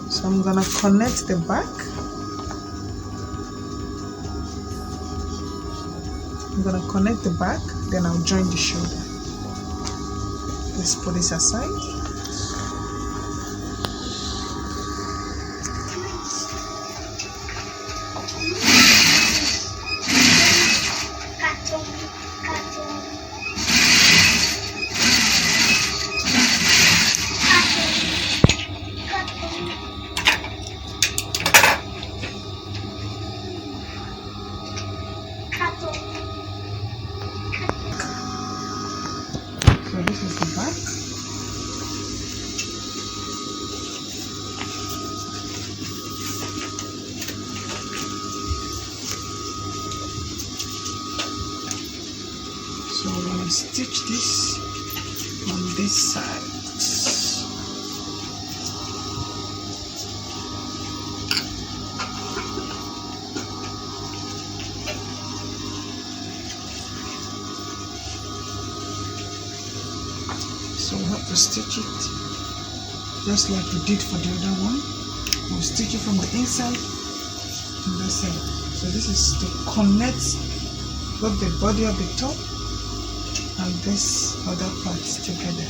So I'm gonna connect the back. I'm gonna connect the back, then I'll join the shoulder. Let's put this aside. So this is the back. So we're going to stitch this on this side. So we have to stitch it just like we did for the other one. We'll stitch it from the inside to the side. So this is to connect both the body of the top and this other part together.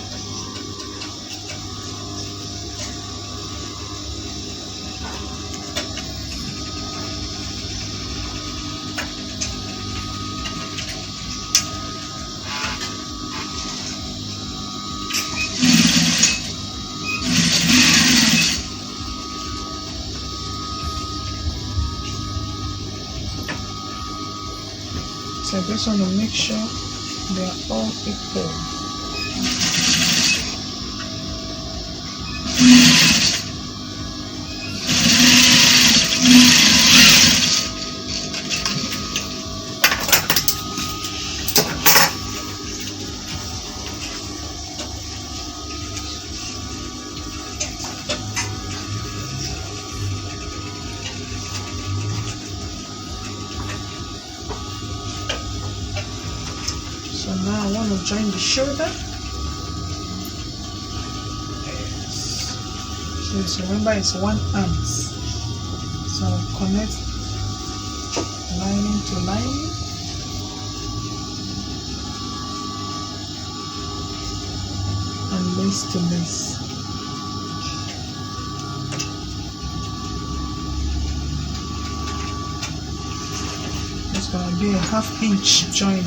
So I just want to make sure they are all equal. So now I want to join the shoulder. So remember it's 1 ounce. So I'll connect lining to lining. And lace to lace. It's going to be a 1/2 inch join.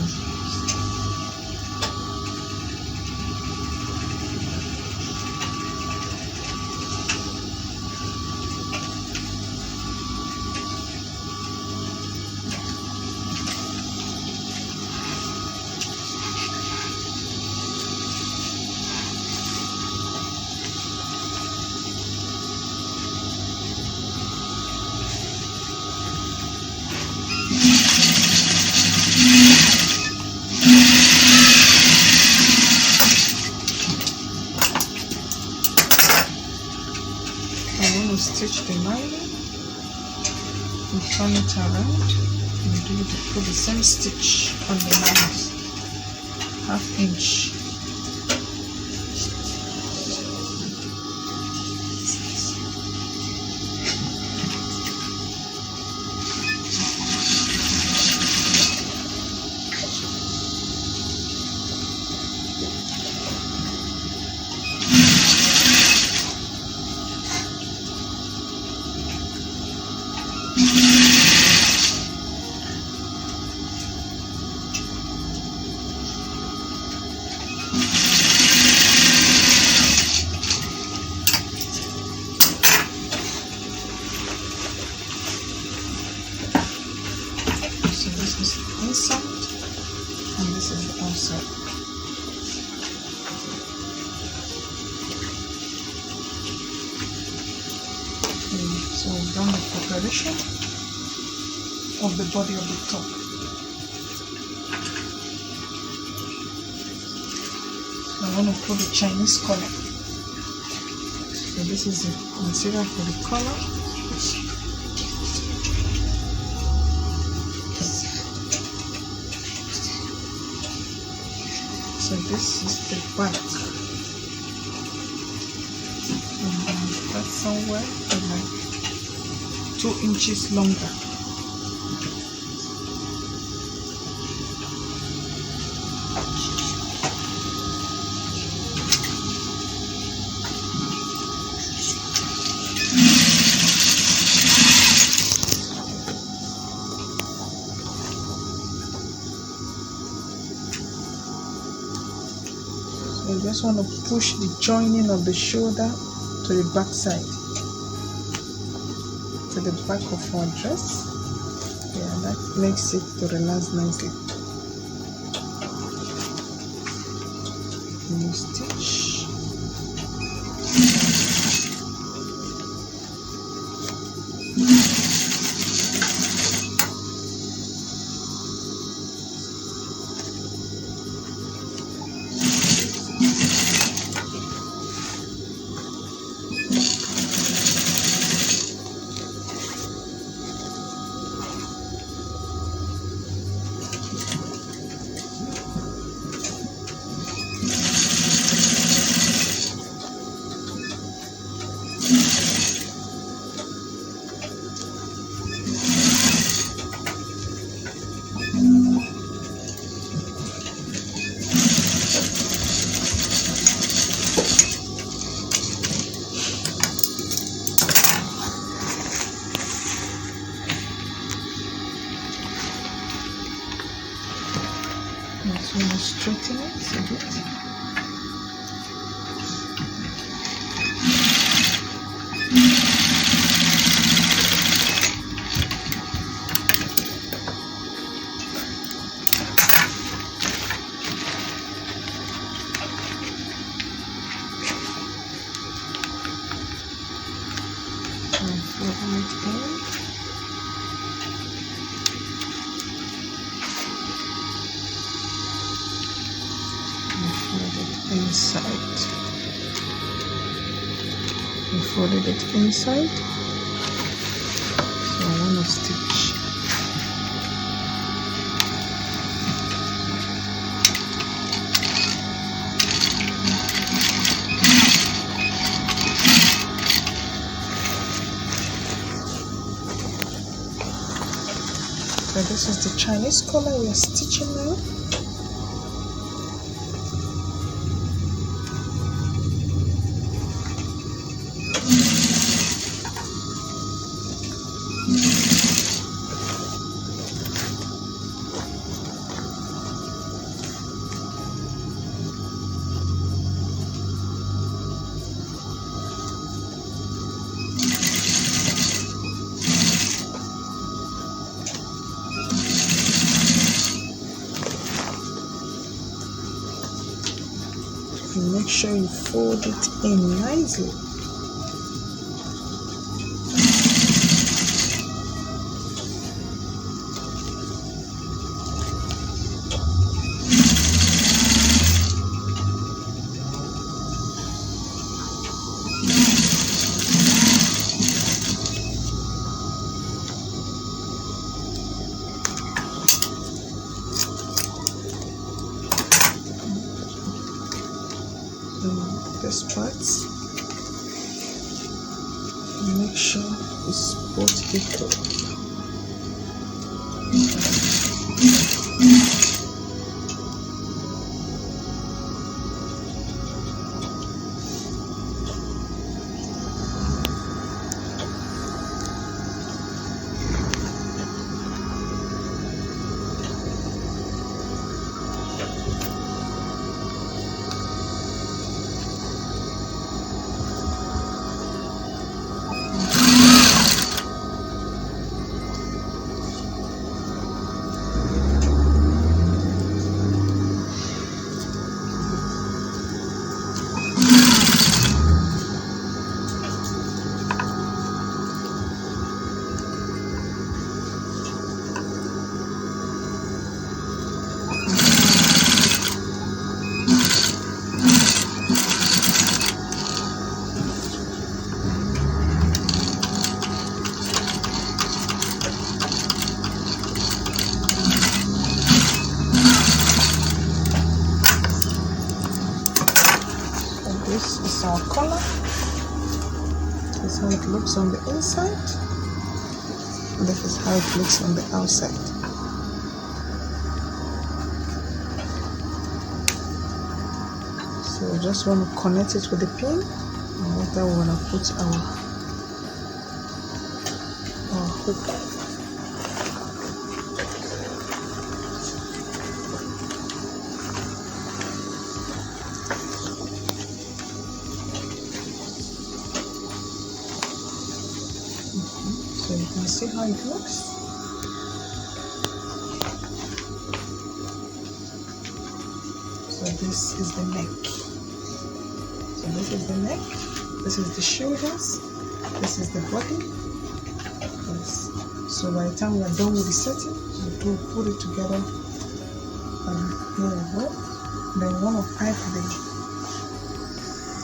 Stitch the lining and turn it around and put the same stitch on the lines, 1/2 inch. So we've done the preparation of the body of the top. So I want to put the Chinese color. So this is the material for the color. So this is the back. That's somewhere like 2 inches longer. I just want to push the joining of the shoulder to the back side, to the back of our dress. Yeah, that makes it to relax nicely. New stitch. Just want to straighten it a bit. And fold it in. Inside. We folded it inside, so I want to stitch. So this is the Chinese collar we are stitching now. And make sure you fold it in nicely. This part, make sure it's both equal. this is our collar. This is how it looks on the inside. This is how it looks on the outside. So we just want to connect it with the pin, and after we want to put our hook. So you can see how it looks. So this is the neck. So this is the neck. This is the shoulders. This is the body. Yes. So by the time we are done with the setting, we do put it together. Here we go. Then we want to pipe the.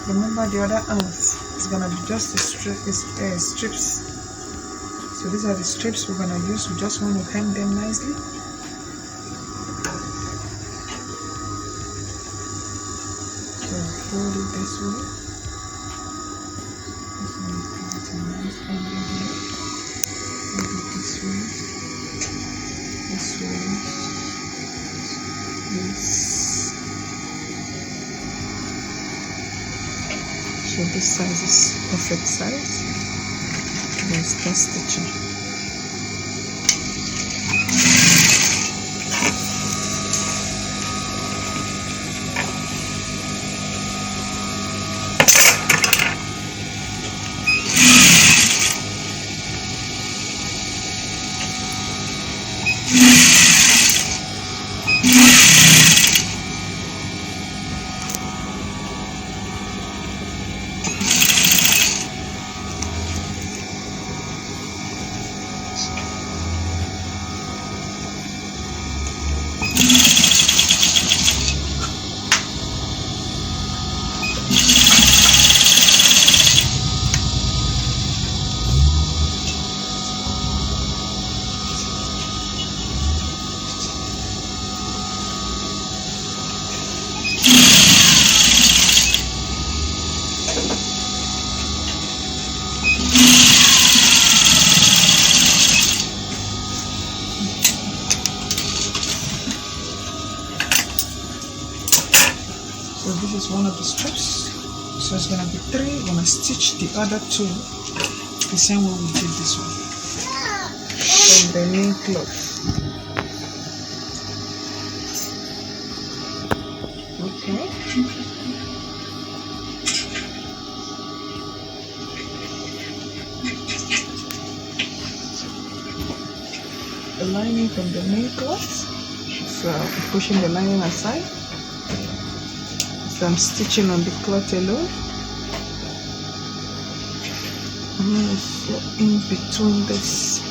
Remember the other arms. It's gonna be just the strips. So these are the strips we're gonna use. We just want to hang them nicely. So fold it this way. This one is pretty nice. Hold it this way. This way. This. So this size is perfect size. Then start stitching. So this is one of the strips. So it's gonna be 3. We're gonna stitch the other 2 the same way we did this one from the main cloth. Okay. The lining from the main cloth. So I'm pushing the lining aside. So I'm stitching on the cloth alone. And so in between this,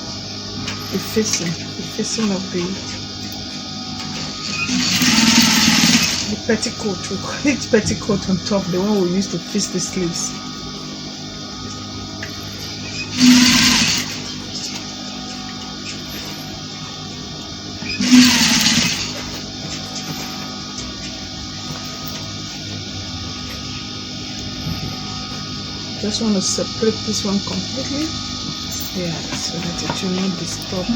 the facing of the petticoat. We call it petticoat on top, the one we used to fix the sleeves. Just want to separate this one completely, yeah, so that it will not disturb.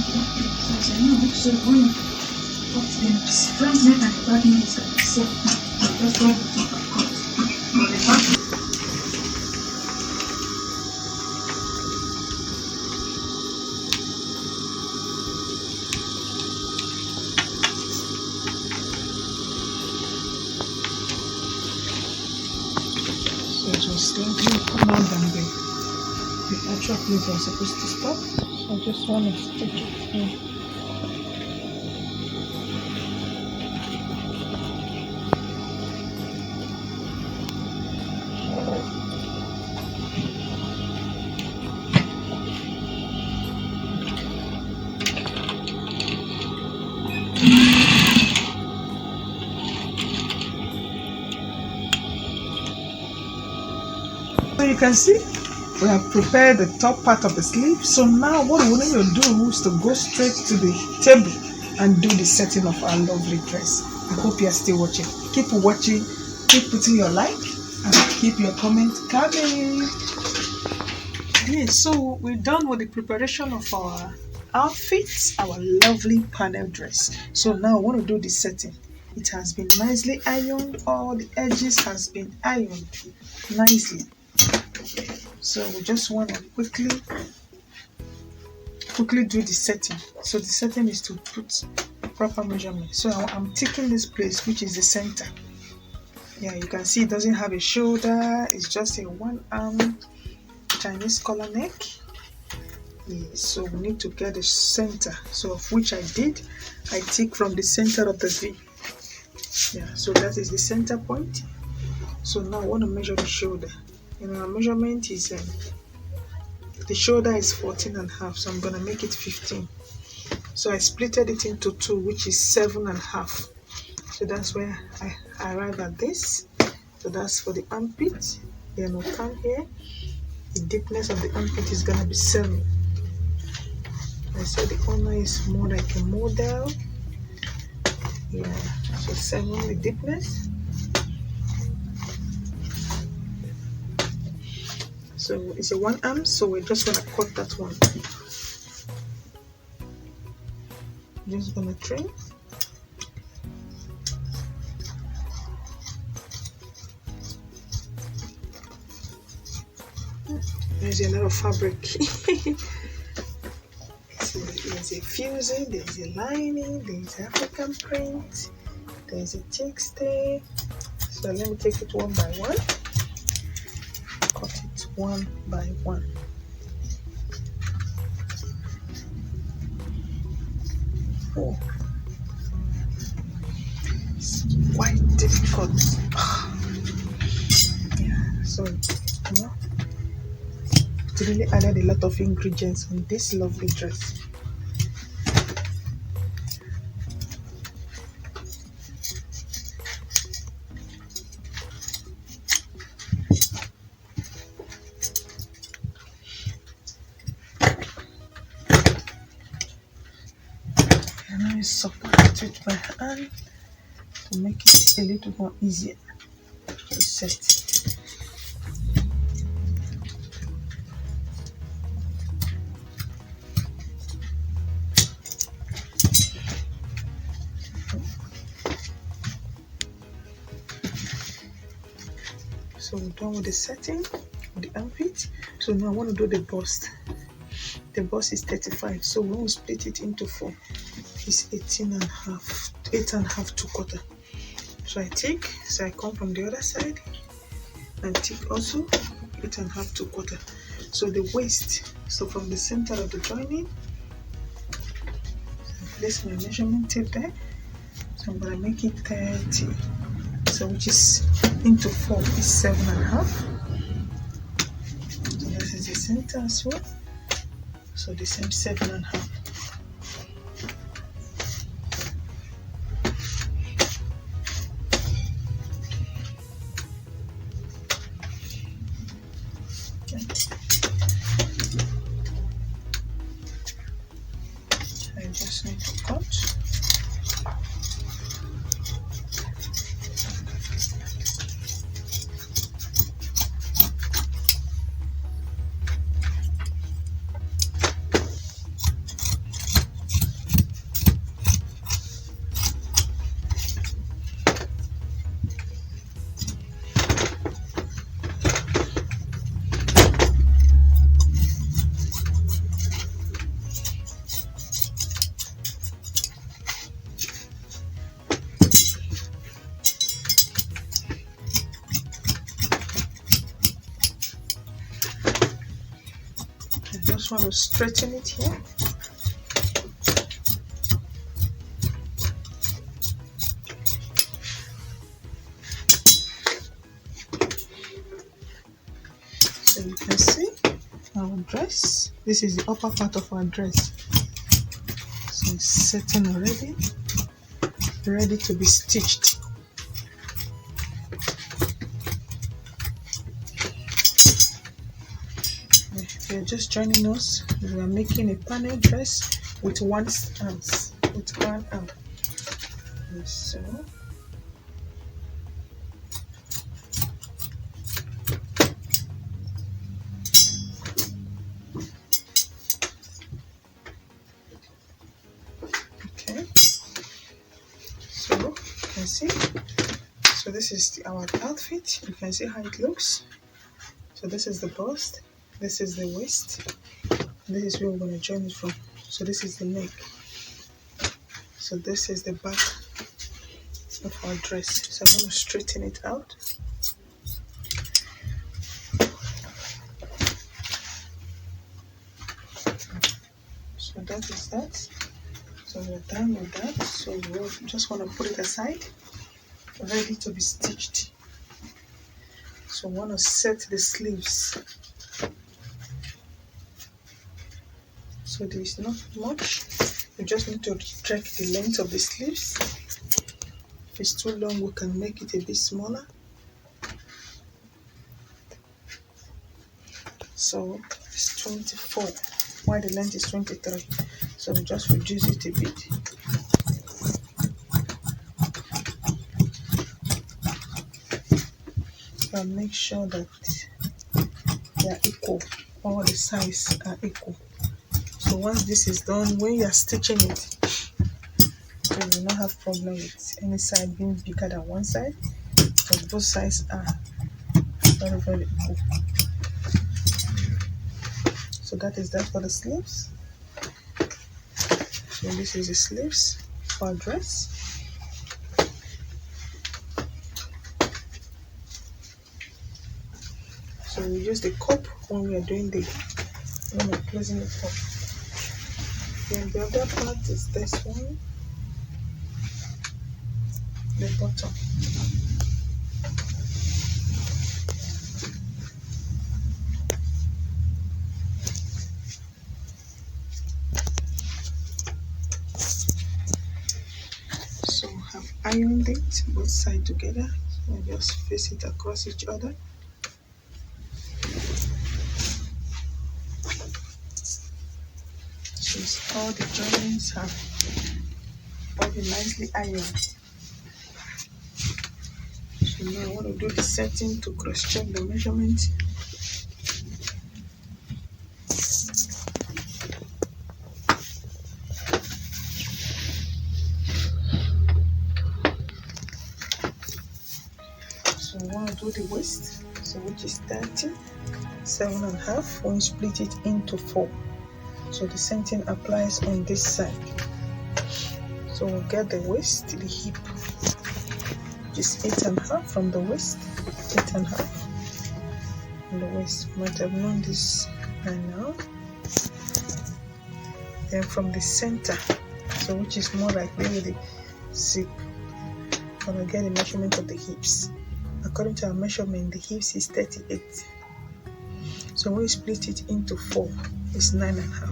So it was slightly more than the actual place I was supposed to stop. So I just want to stick it in. So you can see we have prepared the top part of the sleeve. So now what we need to do is to go straight to the table and do the setting of our lovely dress. I hope you are still watching. Keep watching, keep putting your like and keep your comment coming. Yes, so we're done with the preparation of our outfits, our lovely panel dress. So now I want to do the setting. It has been nicely ironed, all the edges has been ironed nicely. So we just want to quickly do the setting. So the setting is to put proper measurement. So I'm taking this place, which is the center. Yeah, you can see it doesn't have a shoulder, it's just a one arm Chinese collar neck. Yes, so we need to get the center, so of which I take from the center of the V. Yeah, so that is the center point. So now I want to measure the shoulder, and our measurement is the shoulder is 14.5, so I'm gonna make it 15. So I splitted it into two, which is 7.5. So that's where I arrive at this. So that's for the armpit. Then we'll come here. The deepness of the armpit is gonna be 7. I said the corner is more like a model. Yeah, so 7 the deepness. So it's a one arm, so we're just gonna cut that one. Just gonna trim. There's a lot of fabric. There's a fusing, there's a lining, there's African print, there's a textile. So let me take it one by one. Cut it one by one. Oh, it's quite difficult. Yeah, so you know, it really added a lot of ingredients on this lovely dress. And I support it with my hand to make it a little more easier to set. So we're done with the setting of the armpit. So now I want to do the bust. The bust is 35, so we will split it into 4. It's 18.5, 8.5 to quarter. So I come from the other side and take also 8.5 to quarter. So the waist, so from the center of the joining, I place my measurement tape there. So I'm gonna make it 30. So which is into 4 is 7.5. So this is the center as well. So the same 7.5. I just need to cut. Just want to straighten it here. So you can see our dress. This is the upper part of our dress. So it's setting already, ready to be stitched. If you're just joining us, we are making a panel dress with one arm. So this is our outfit. You can see how it looks. So this is the bust, this is the waist, this is where we're going to join it from. So this is the neck. So this is the back of our dress. So I'm going to straighten it out. So that is that. So we're done with that. So we just want to put it aside, ready to be stitched. So we want to set the sleeves. So there is not much. You just need to check the length of the sleeves. If it's too long, we can make it a bit smaller. So it's 24, while the length is 23. So we just reduce it a bit. And make sure that they are equal. All the sides are equal. So once this is done, when you are stitching it, you will not have problem with any side being bigger than one side, because both sides are very, very equal. So that is that for the sleeves. So this is the sleeves for our dress. So we use the cup when we are doing when we're closing it up. Then the other part is this one, the bottom. So I have ironed it both sides together. So I just face it across each other. So all the joints have all been nicely ironed. So now I want to do the setting to cross-check the measurement. So I want to do the waist, so which is 37.5. When you split it into 4. So the same thing applies on this side. So we'll get the waist, the hip, which is 8.5 from the waist, 8.5 from the waist. You might have known this by now. Then from the center, so which is more like maybe the zip, I'm gonna get the measurement of the hips. According to our measurement, the hips is 38. So when you split it into 4, it's 9.5.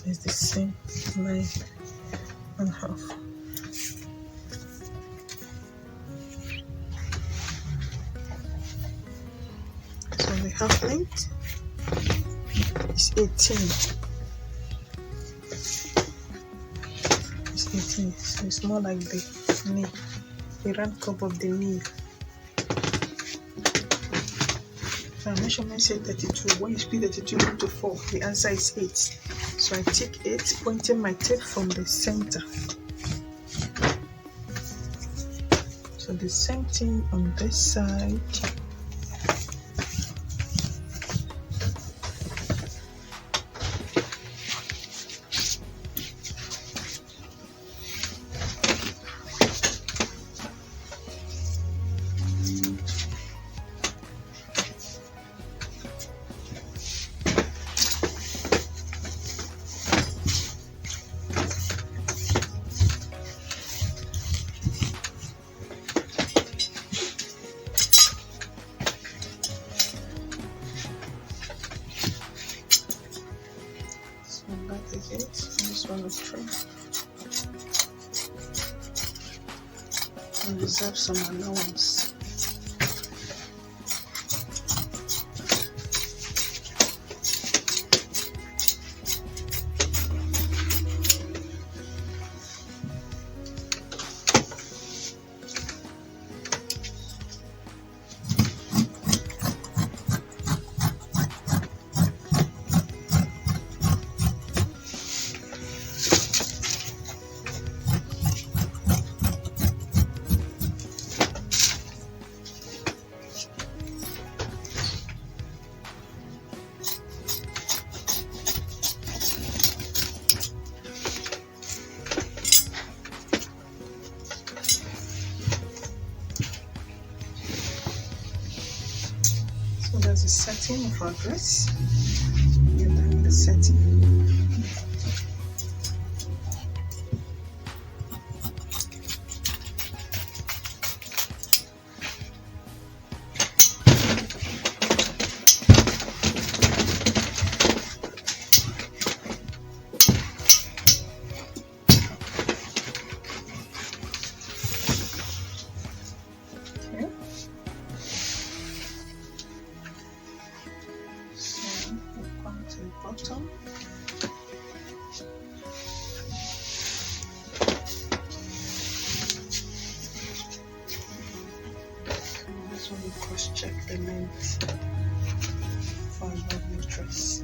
It's the same 9.5. So the half length is 18. It's 18, so it's more like the knee, the round cup of the knee. So our measurement said 32. When you split 32 into 4, the answer is 8. So I take 8, pointing my tape from the center. So the same thing on this side. Is it? This one is true. And reserve some allowance. the setting of our dress. We're done with the setting. Bottom. This one we cross check the length for a lovely dress.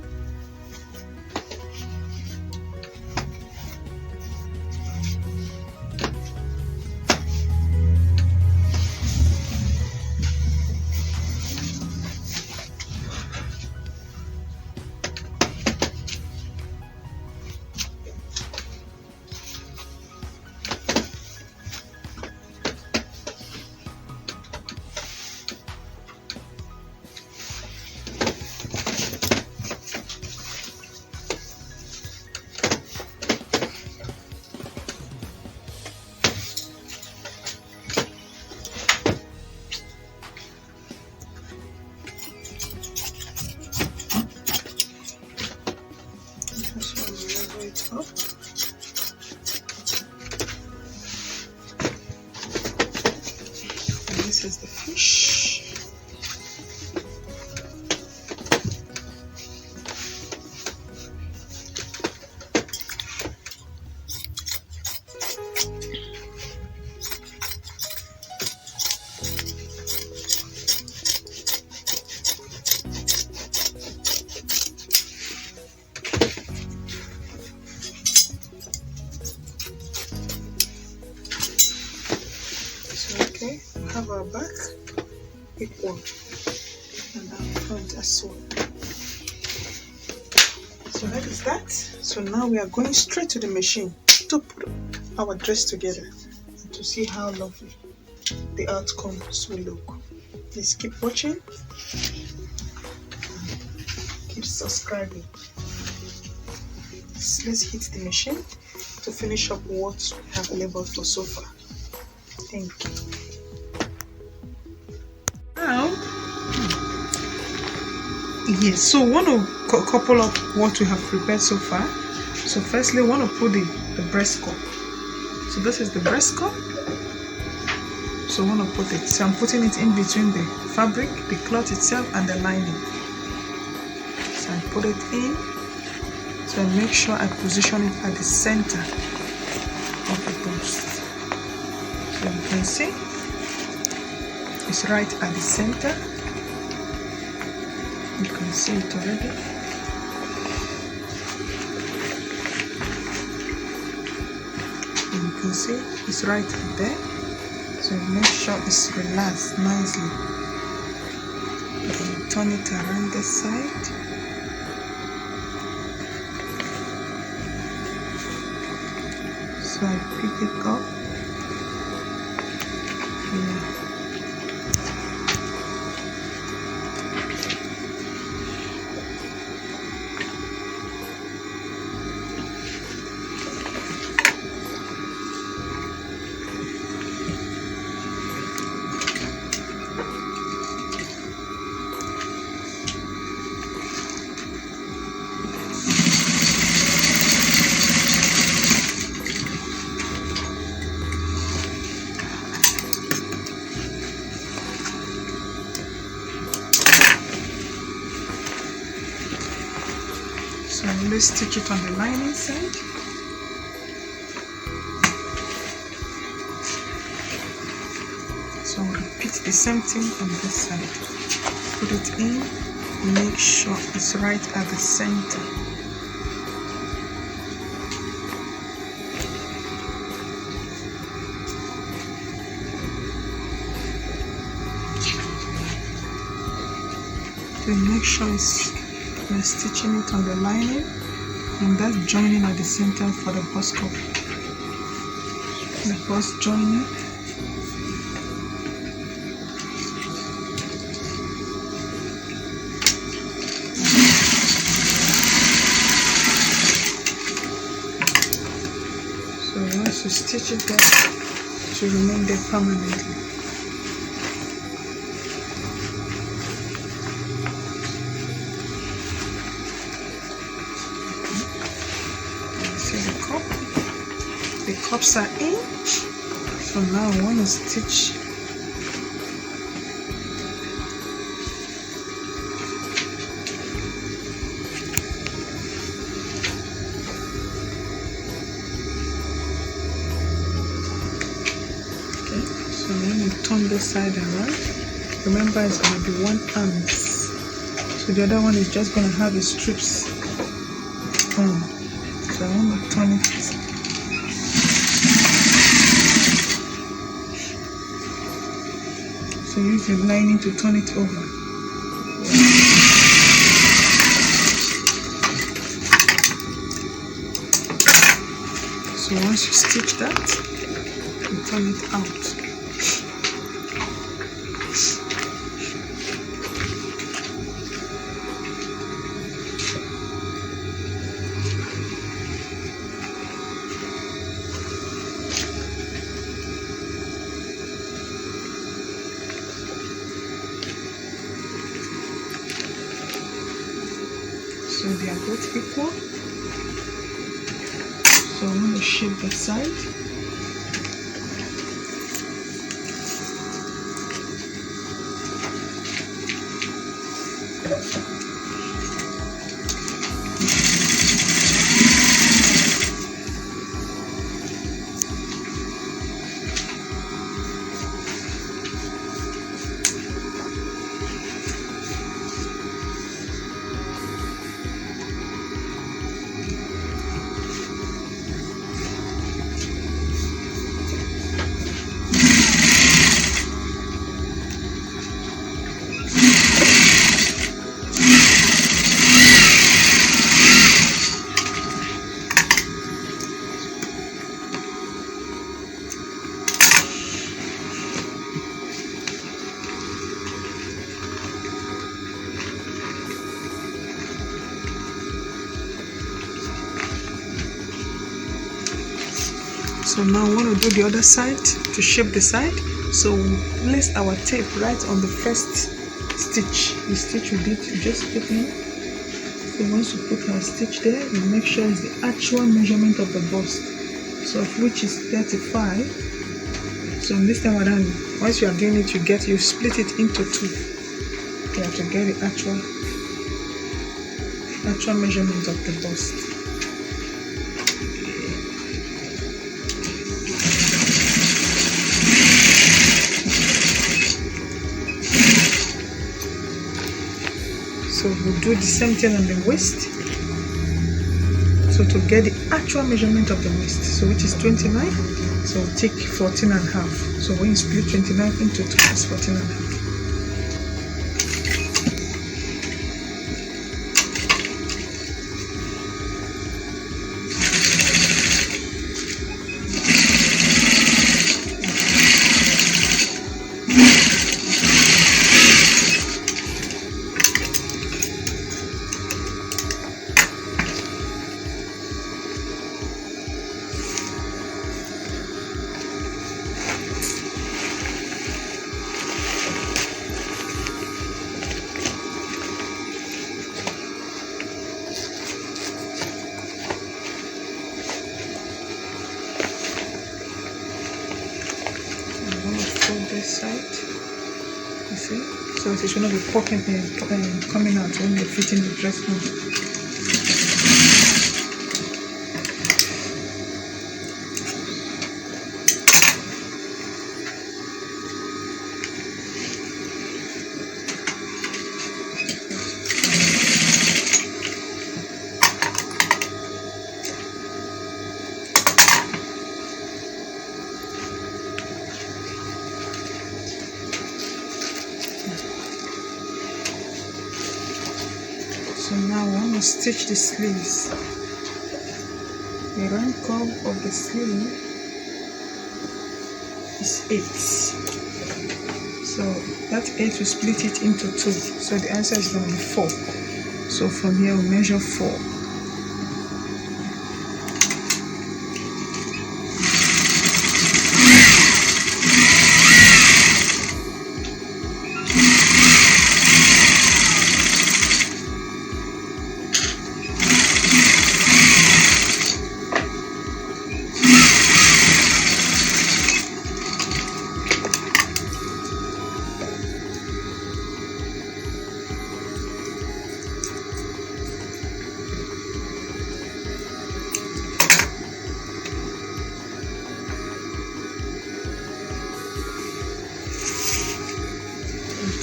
Up. And this is the fish. Okay, we have our back equal and our front as well. So that is that. So now we are going straight to the machine to put our dress together and to see how lovely the outcomes will look. Please keep watching, keep subscribing. Let's hit the machine to finish up what we have labeled for so far. Thank you. Now, yes, so want to couple up what we have prepared so far. So firstly, I want to put the breast cup. So this is the breast cup. So I want to put it. So I'm putting it in between the fabric, the cloth itself, and the lining. So I put it in. So I make sure I position it at the center of the bust. So you can see it's right at the center. You can see it already. And you can see it's right there. So make sure it's relaxed nicely. Then turn it around the side. So I pick it up. Yeah. So let's stitch it on the lining side. So repeat the same thing on this side. Put it in, make sure it's right at the center. Then make sure we're stitching it on the lining, and that's joining at the center for the bust cup. The first joining. to stitch it there to remain there permanently. See the cups are in. So now I want to stitch turn this side around. Remember, it's going to be one arm, so the other one is just going to have the strips on. So I want to turn it. So use the lining to turn it over. So once you stitch that, you turn it out. So they are both equal. So I'm going to shape the side. So now we want to do the other side to shape the side. So we place our tape right on the first stitch. The stitch we did, you just put in. So once we put our stitch there, we make sure it's the actual measurement of the bust. So of which is 35. So this time around, once you are doing it, you split it into two. You have to get the actual measurement of the bust. So we'll do the same thing on the waist. So to get the actual measurement of the waist, so which is 29, so we'll take 14 and a half. So when you split 29 into 2, it's 14 and a half. This side, you see, so it should not be poking and coming out when you're fitting the dress on. So now I want to stitch the sleeves. The round curve of the sleeve is 8. So that 8 will split it into 2. So the answer is going to be 4. So from here we'll measure 4.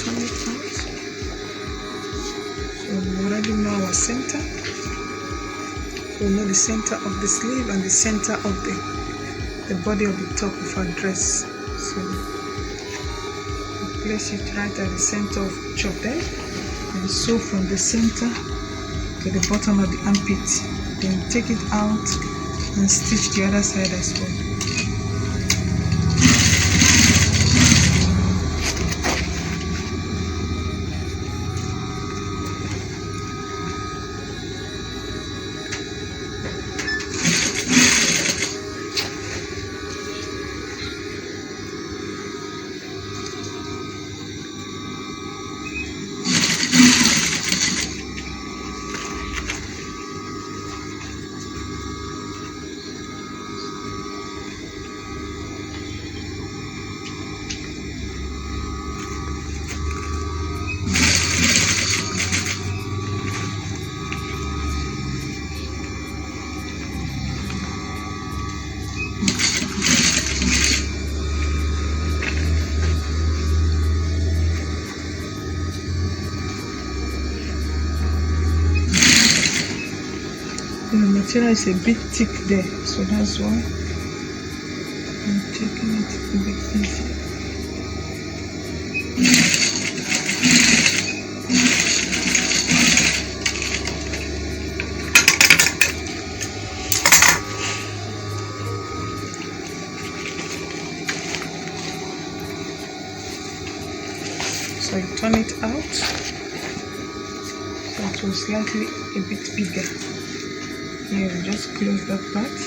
Turn it out. So we already know our center. So we know the center of the sleeve and the center of the body of the top of our dress. So we place it right at the center of each of them and sew from the center to the bottom of the armpit. Then take it out and stitch the other side as well. The material is a bit thick there, so that's why I'm taking it a bit easy. So you turn it out, so it was slightly a bit bigger. Here we just close that part.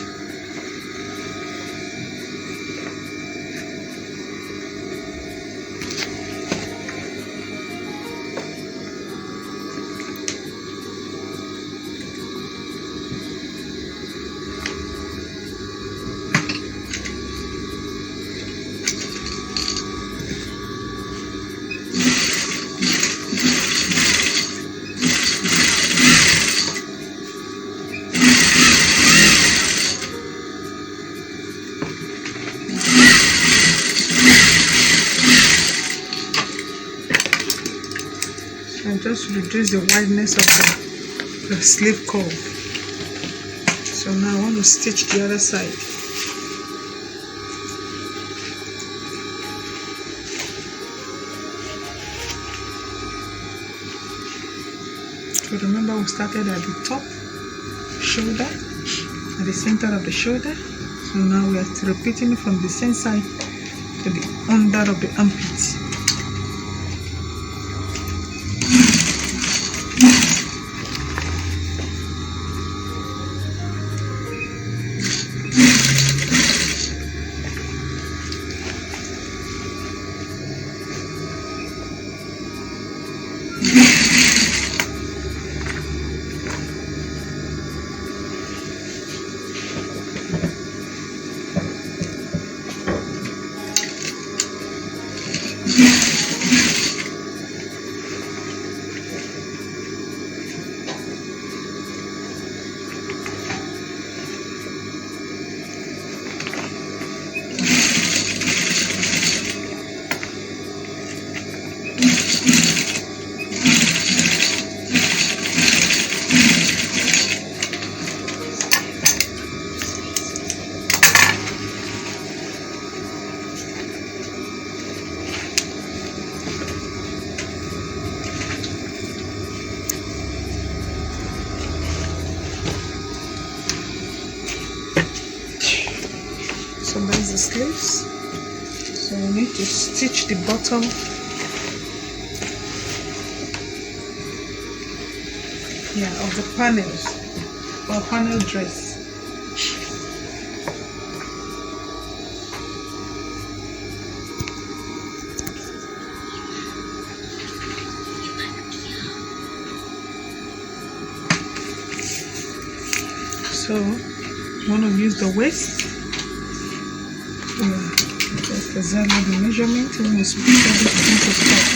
And just reduce the wideness of the sleeve curve. So now I want to stitch the other side. So remember we started at the top shoulder, at the center of the shoulder. So now we are repeating from the same side to the under of the armpit. So that's the sleeves. So we need to stitch the bottom of the panels or panel dress. So I want to use the waist Yeah, that's exactly the measurement when you put everything into stock.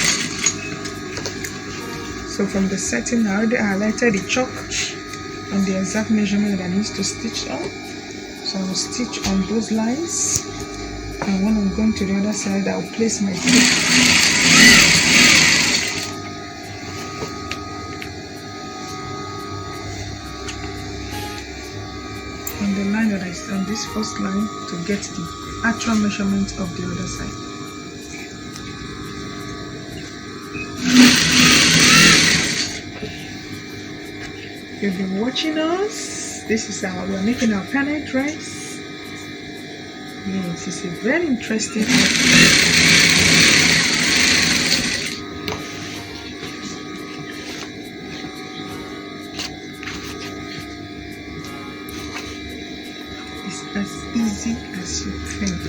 So from the setting, I already highlighted the chalk and the exact measurement that I need to stitch on. So I will stitch on those lines, and when I'm going to the other side, I'll place my tape. On the line that I on this first line to get the actual measurement of the other side. You've been watching us. This is how we're making our panel dress. Yes, it's a very interesting outfit. It's as easy as you think.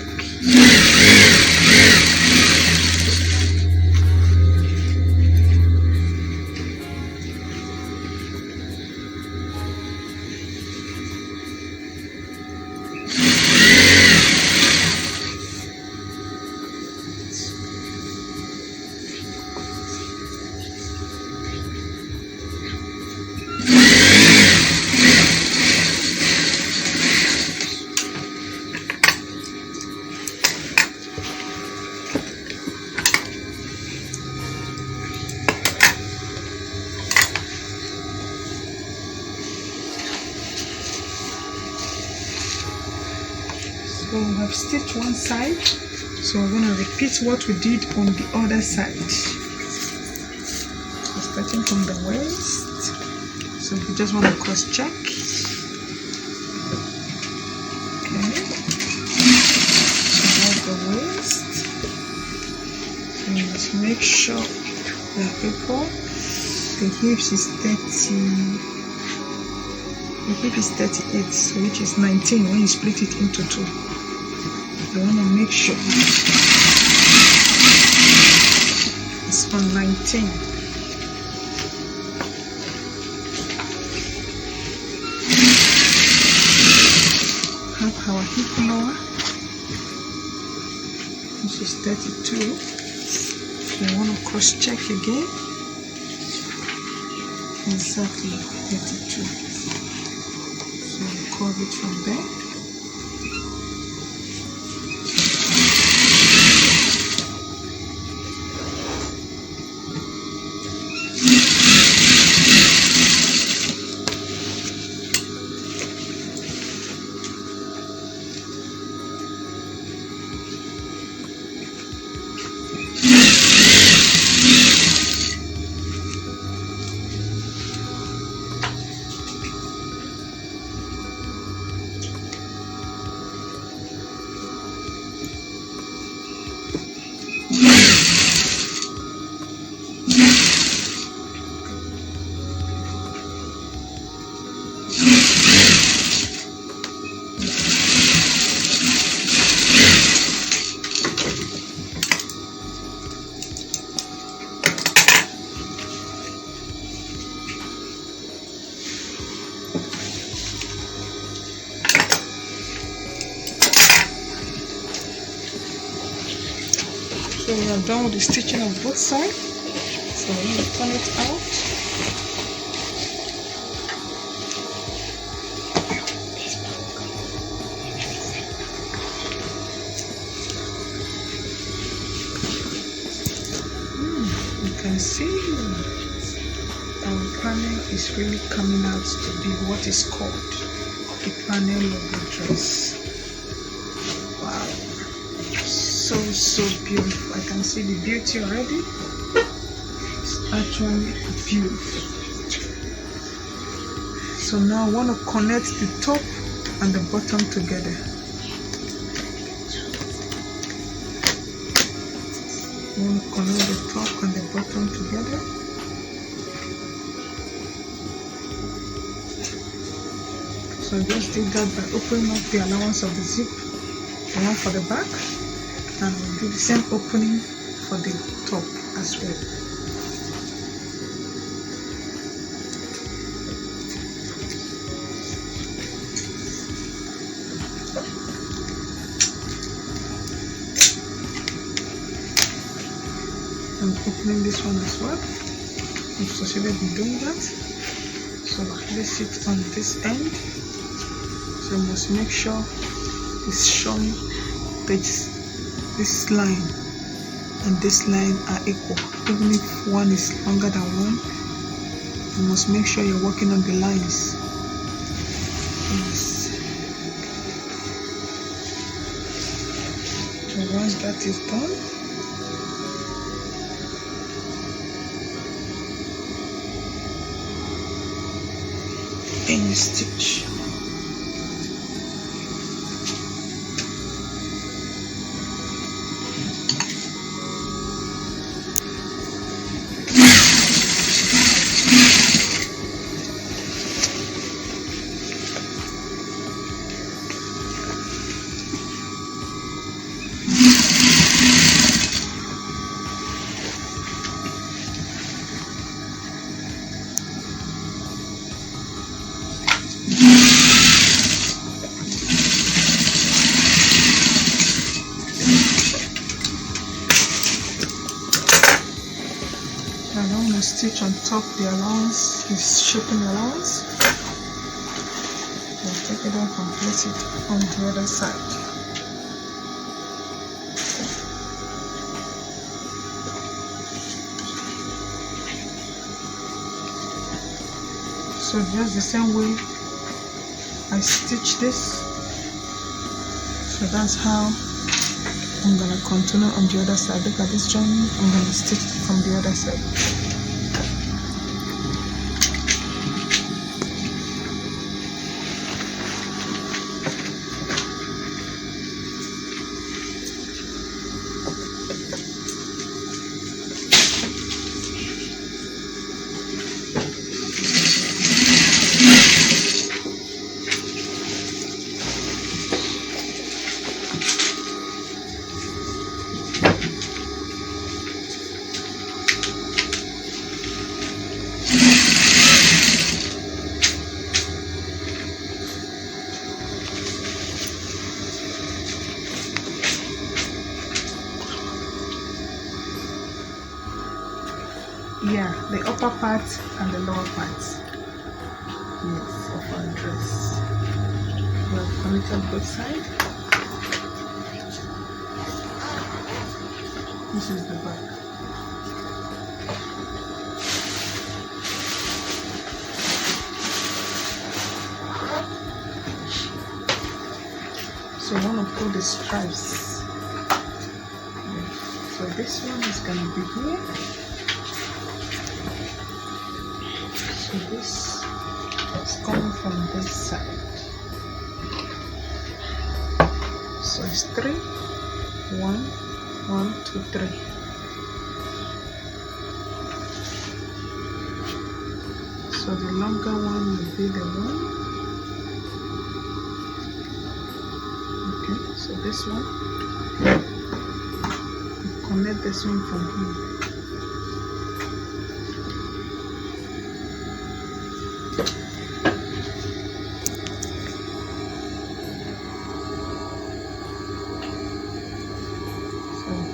So we have stitched one side, so we're going to repeat what we did on the other side. So starting from the waist, so we just want to cross check. Okay, so that's the waist. So let's make sure they're equal. The hips is 30. The hip is 38, so which is 19 when you split it into two. You want to make sure it's on 19. Have our hip lower, which is 32. So you want to cross check again. Exactly 32. So you curve it from there. So we are done with the stitching of both sides. So we will turn it out. You can see our panel is really coming out to be what is called the panel of the dress. Wow. So beautiful. I can see the beauty already. It's actually beautiful. So now I want to connect the top and the bottom together. I want to connect the top and the bottom together. So just did that by opening up the allowance of the zip, the one for the back. And we'll do the same opening for the top as well. I'm opening this one as well. I've succeeded in doing that. So place it on this end. So you must make sure it's showing this line and this line are equal. Even if one is longer than one, you must make sure you're working on the lines. Yes. So once that is done, then you stitch. I don't want to stitch on top the allowance, this shaping allowance. I'll take it off and place it on the other side. So just the same way I stitch this, so that's how I'm going to continue on the other side. Look at this joining, I'm going to stitch it from the other side. Yeah, the upper part and the lower part, yes, of our dress. We'll connect on both sides. This is the back. So I want to put the stripes. So this one is going to be here. So this is coming from this side. So it's 3, 1, 1, 2, 3. So the longer one will be the 1. Okay, so this one, connect this one from here.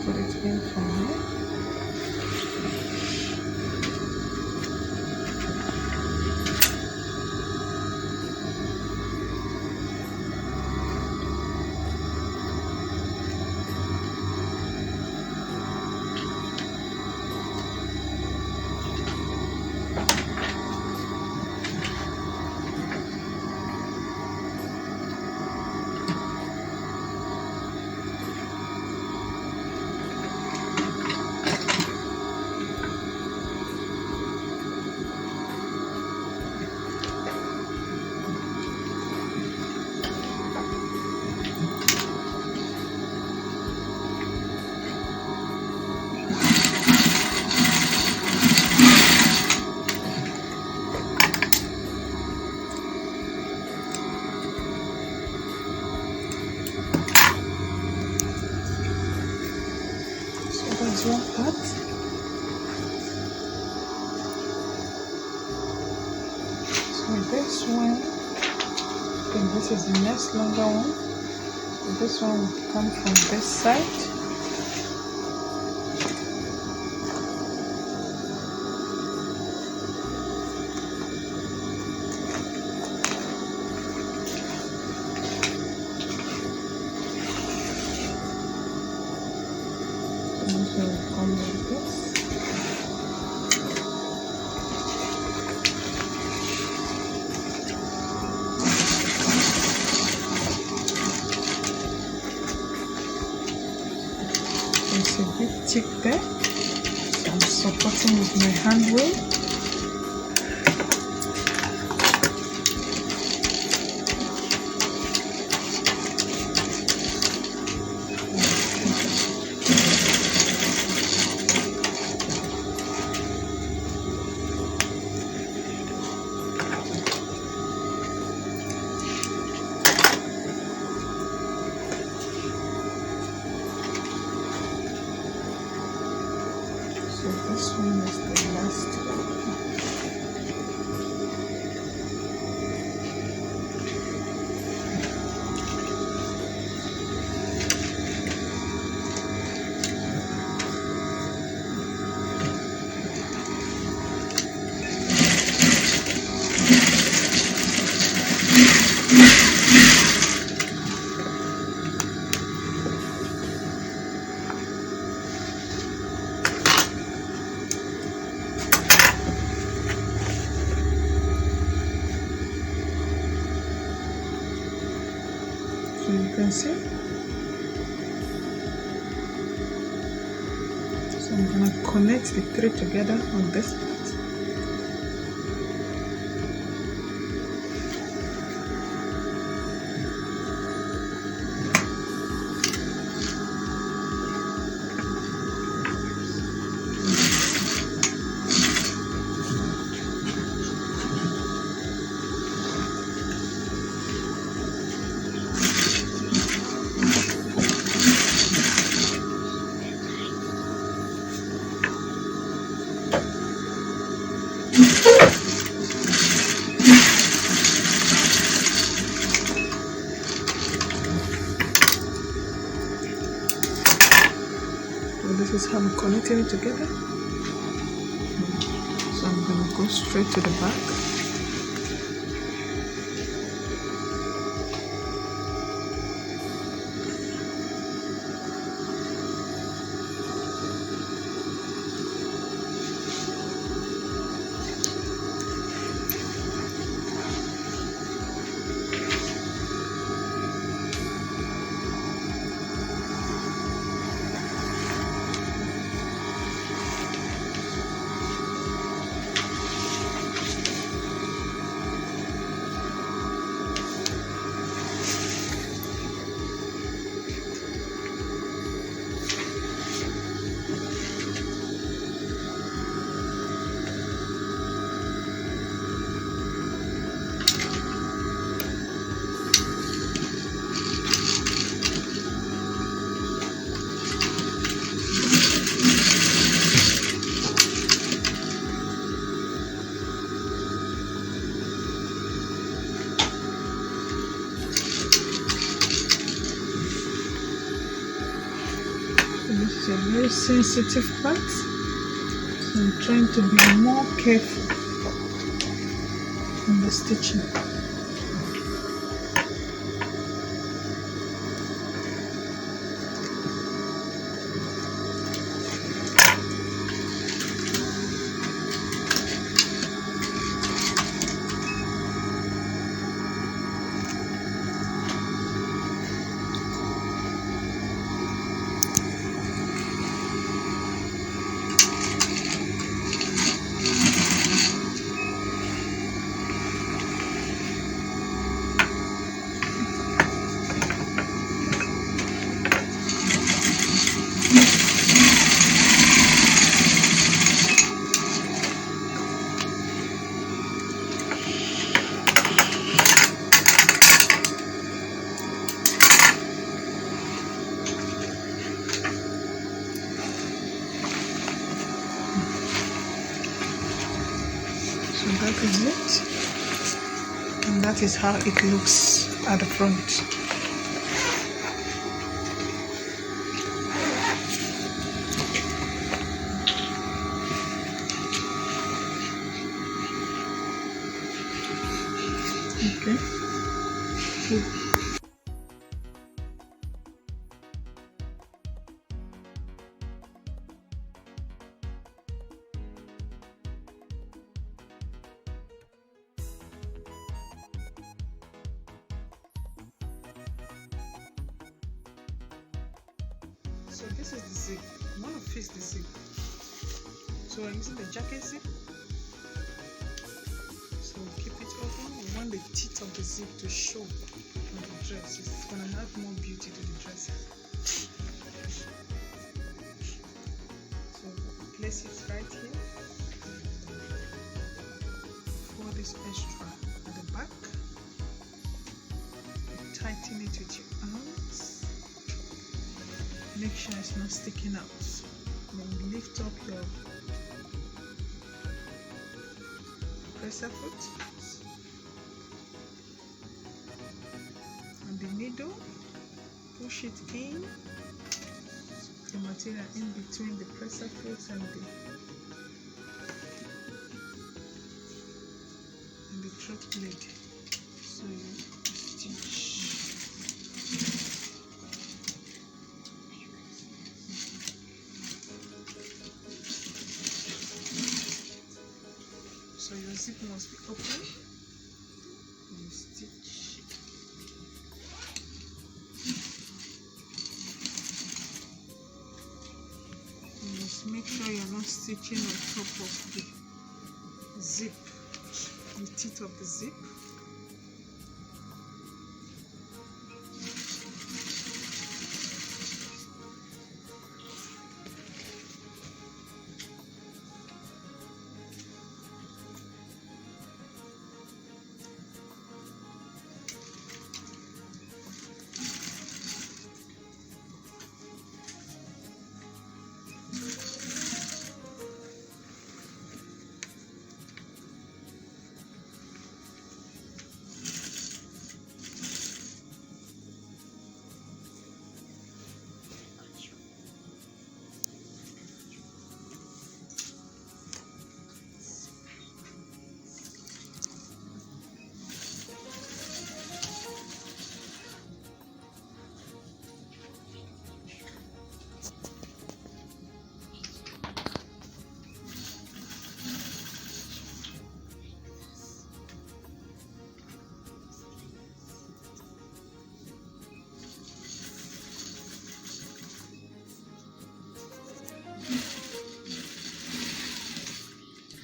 Put it in from here. That's one part. So this one, and this is the next longer one. So this one will come from this side. So come like this. It's a bit thick there, so I'm supporting with my hand wheel. So this one is the last one. So you can see. So I'm going to connect the three together on this part. This is how I'm connecting it together. So I'm going to go straight to the back. This is a very sensitive part, so I'm trying to be more careful in the stitching. So that is it, and that is how it looks at the front. Okay. So this is the zip. You want to fix the zip. So we're using the jacket zip. So keep it open. We want the teeth of the zip to show on the dress. It's gonna add more beauty to the dress. So place it right here. For this extra at the back. Tighten it with your arms. Make sure it's not sticking out. Then lift up your presser foot and the needle. Push it in the material in between the presser foot and the throat blade. So you stitch. So your zip must be open. You stitch. You must make sure you're not stitching on top of the zip, the teeth of the zip.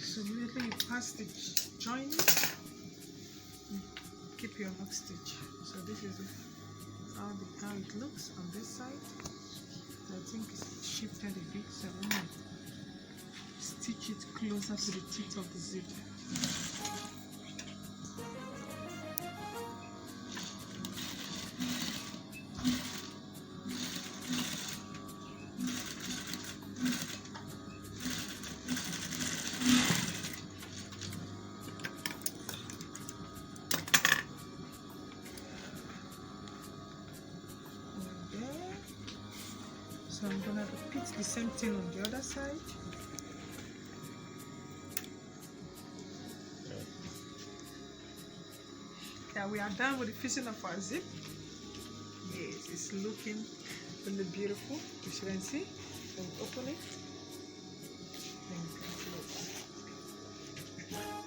So immediately you pass the joint, you keep your lock stitch. So this is how it looks on this side. So I think it's shifted a bit, so I'm going to stitch it closer to the teeth of the zip. So I'm gonna repeat the same thing on the other side. Yeah, we are done with the fixing of our zip. Yes, it's looking really beautiful. You can see. So we open it. Then we can close.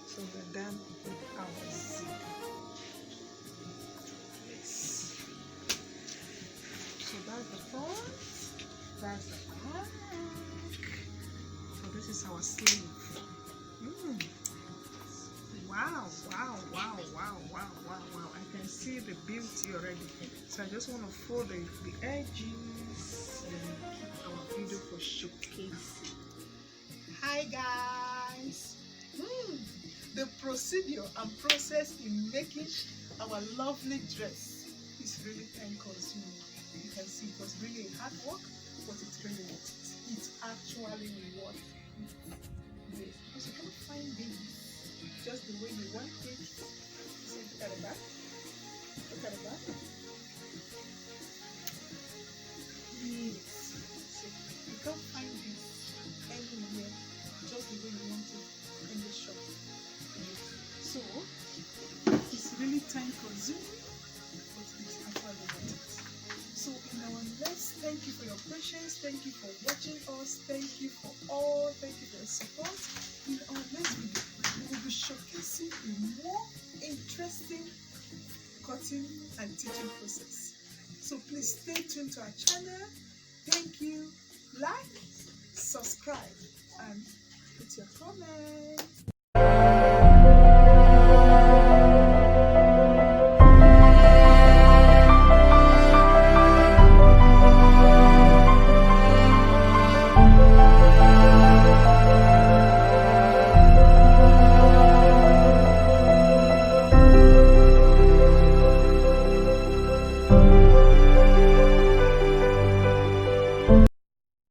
So we're done with our zip. Yes. So that's the front. That's the back. So this is our sleeve. Wow, wow, wow, wow, wow, wow, wow. I can see the beauty already. So I just want to fold the edges and keep our video for showcasing. Hi guys. The procedure and process in making our lovely dress is really time consuming. You can see it was really a hard work, but it's really worth it. It's actually worth it. Yes, because you can't find these just the way you want it. See, look at the back. Look at the back. Yes. See, you can't find this anywhere just the way you want it in the shop. So, it's really time consuming, but it's actually worth it. So in our next, thank you for your patience, thank you for watching us, thank you for your support. In our next video, we will be showcasing a more interesting cutting and teaching process. So please stay tuned to our channel Thank you. Like, subscribe, and put your comments.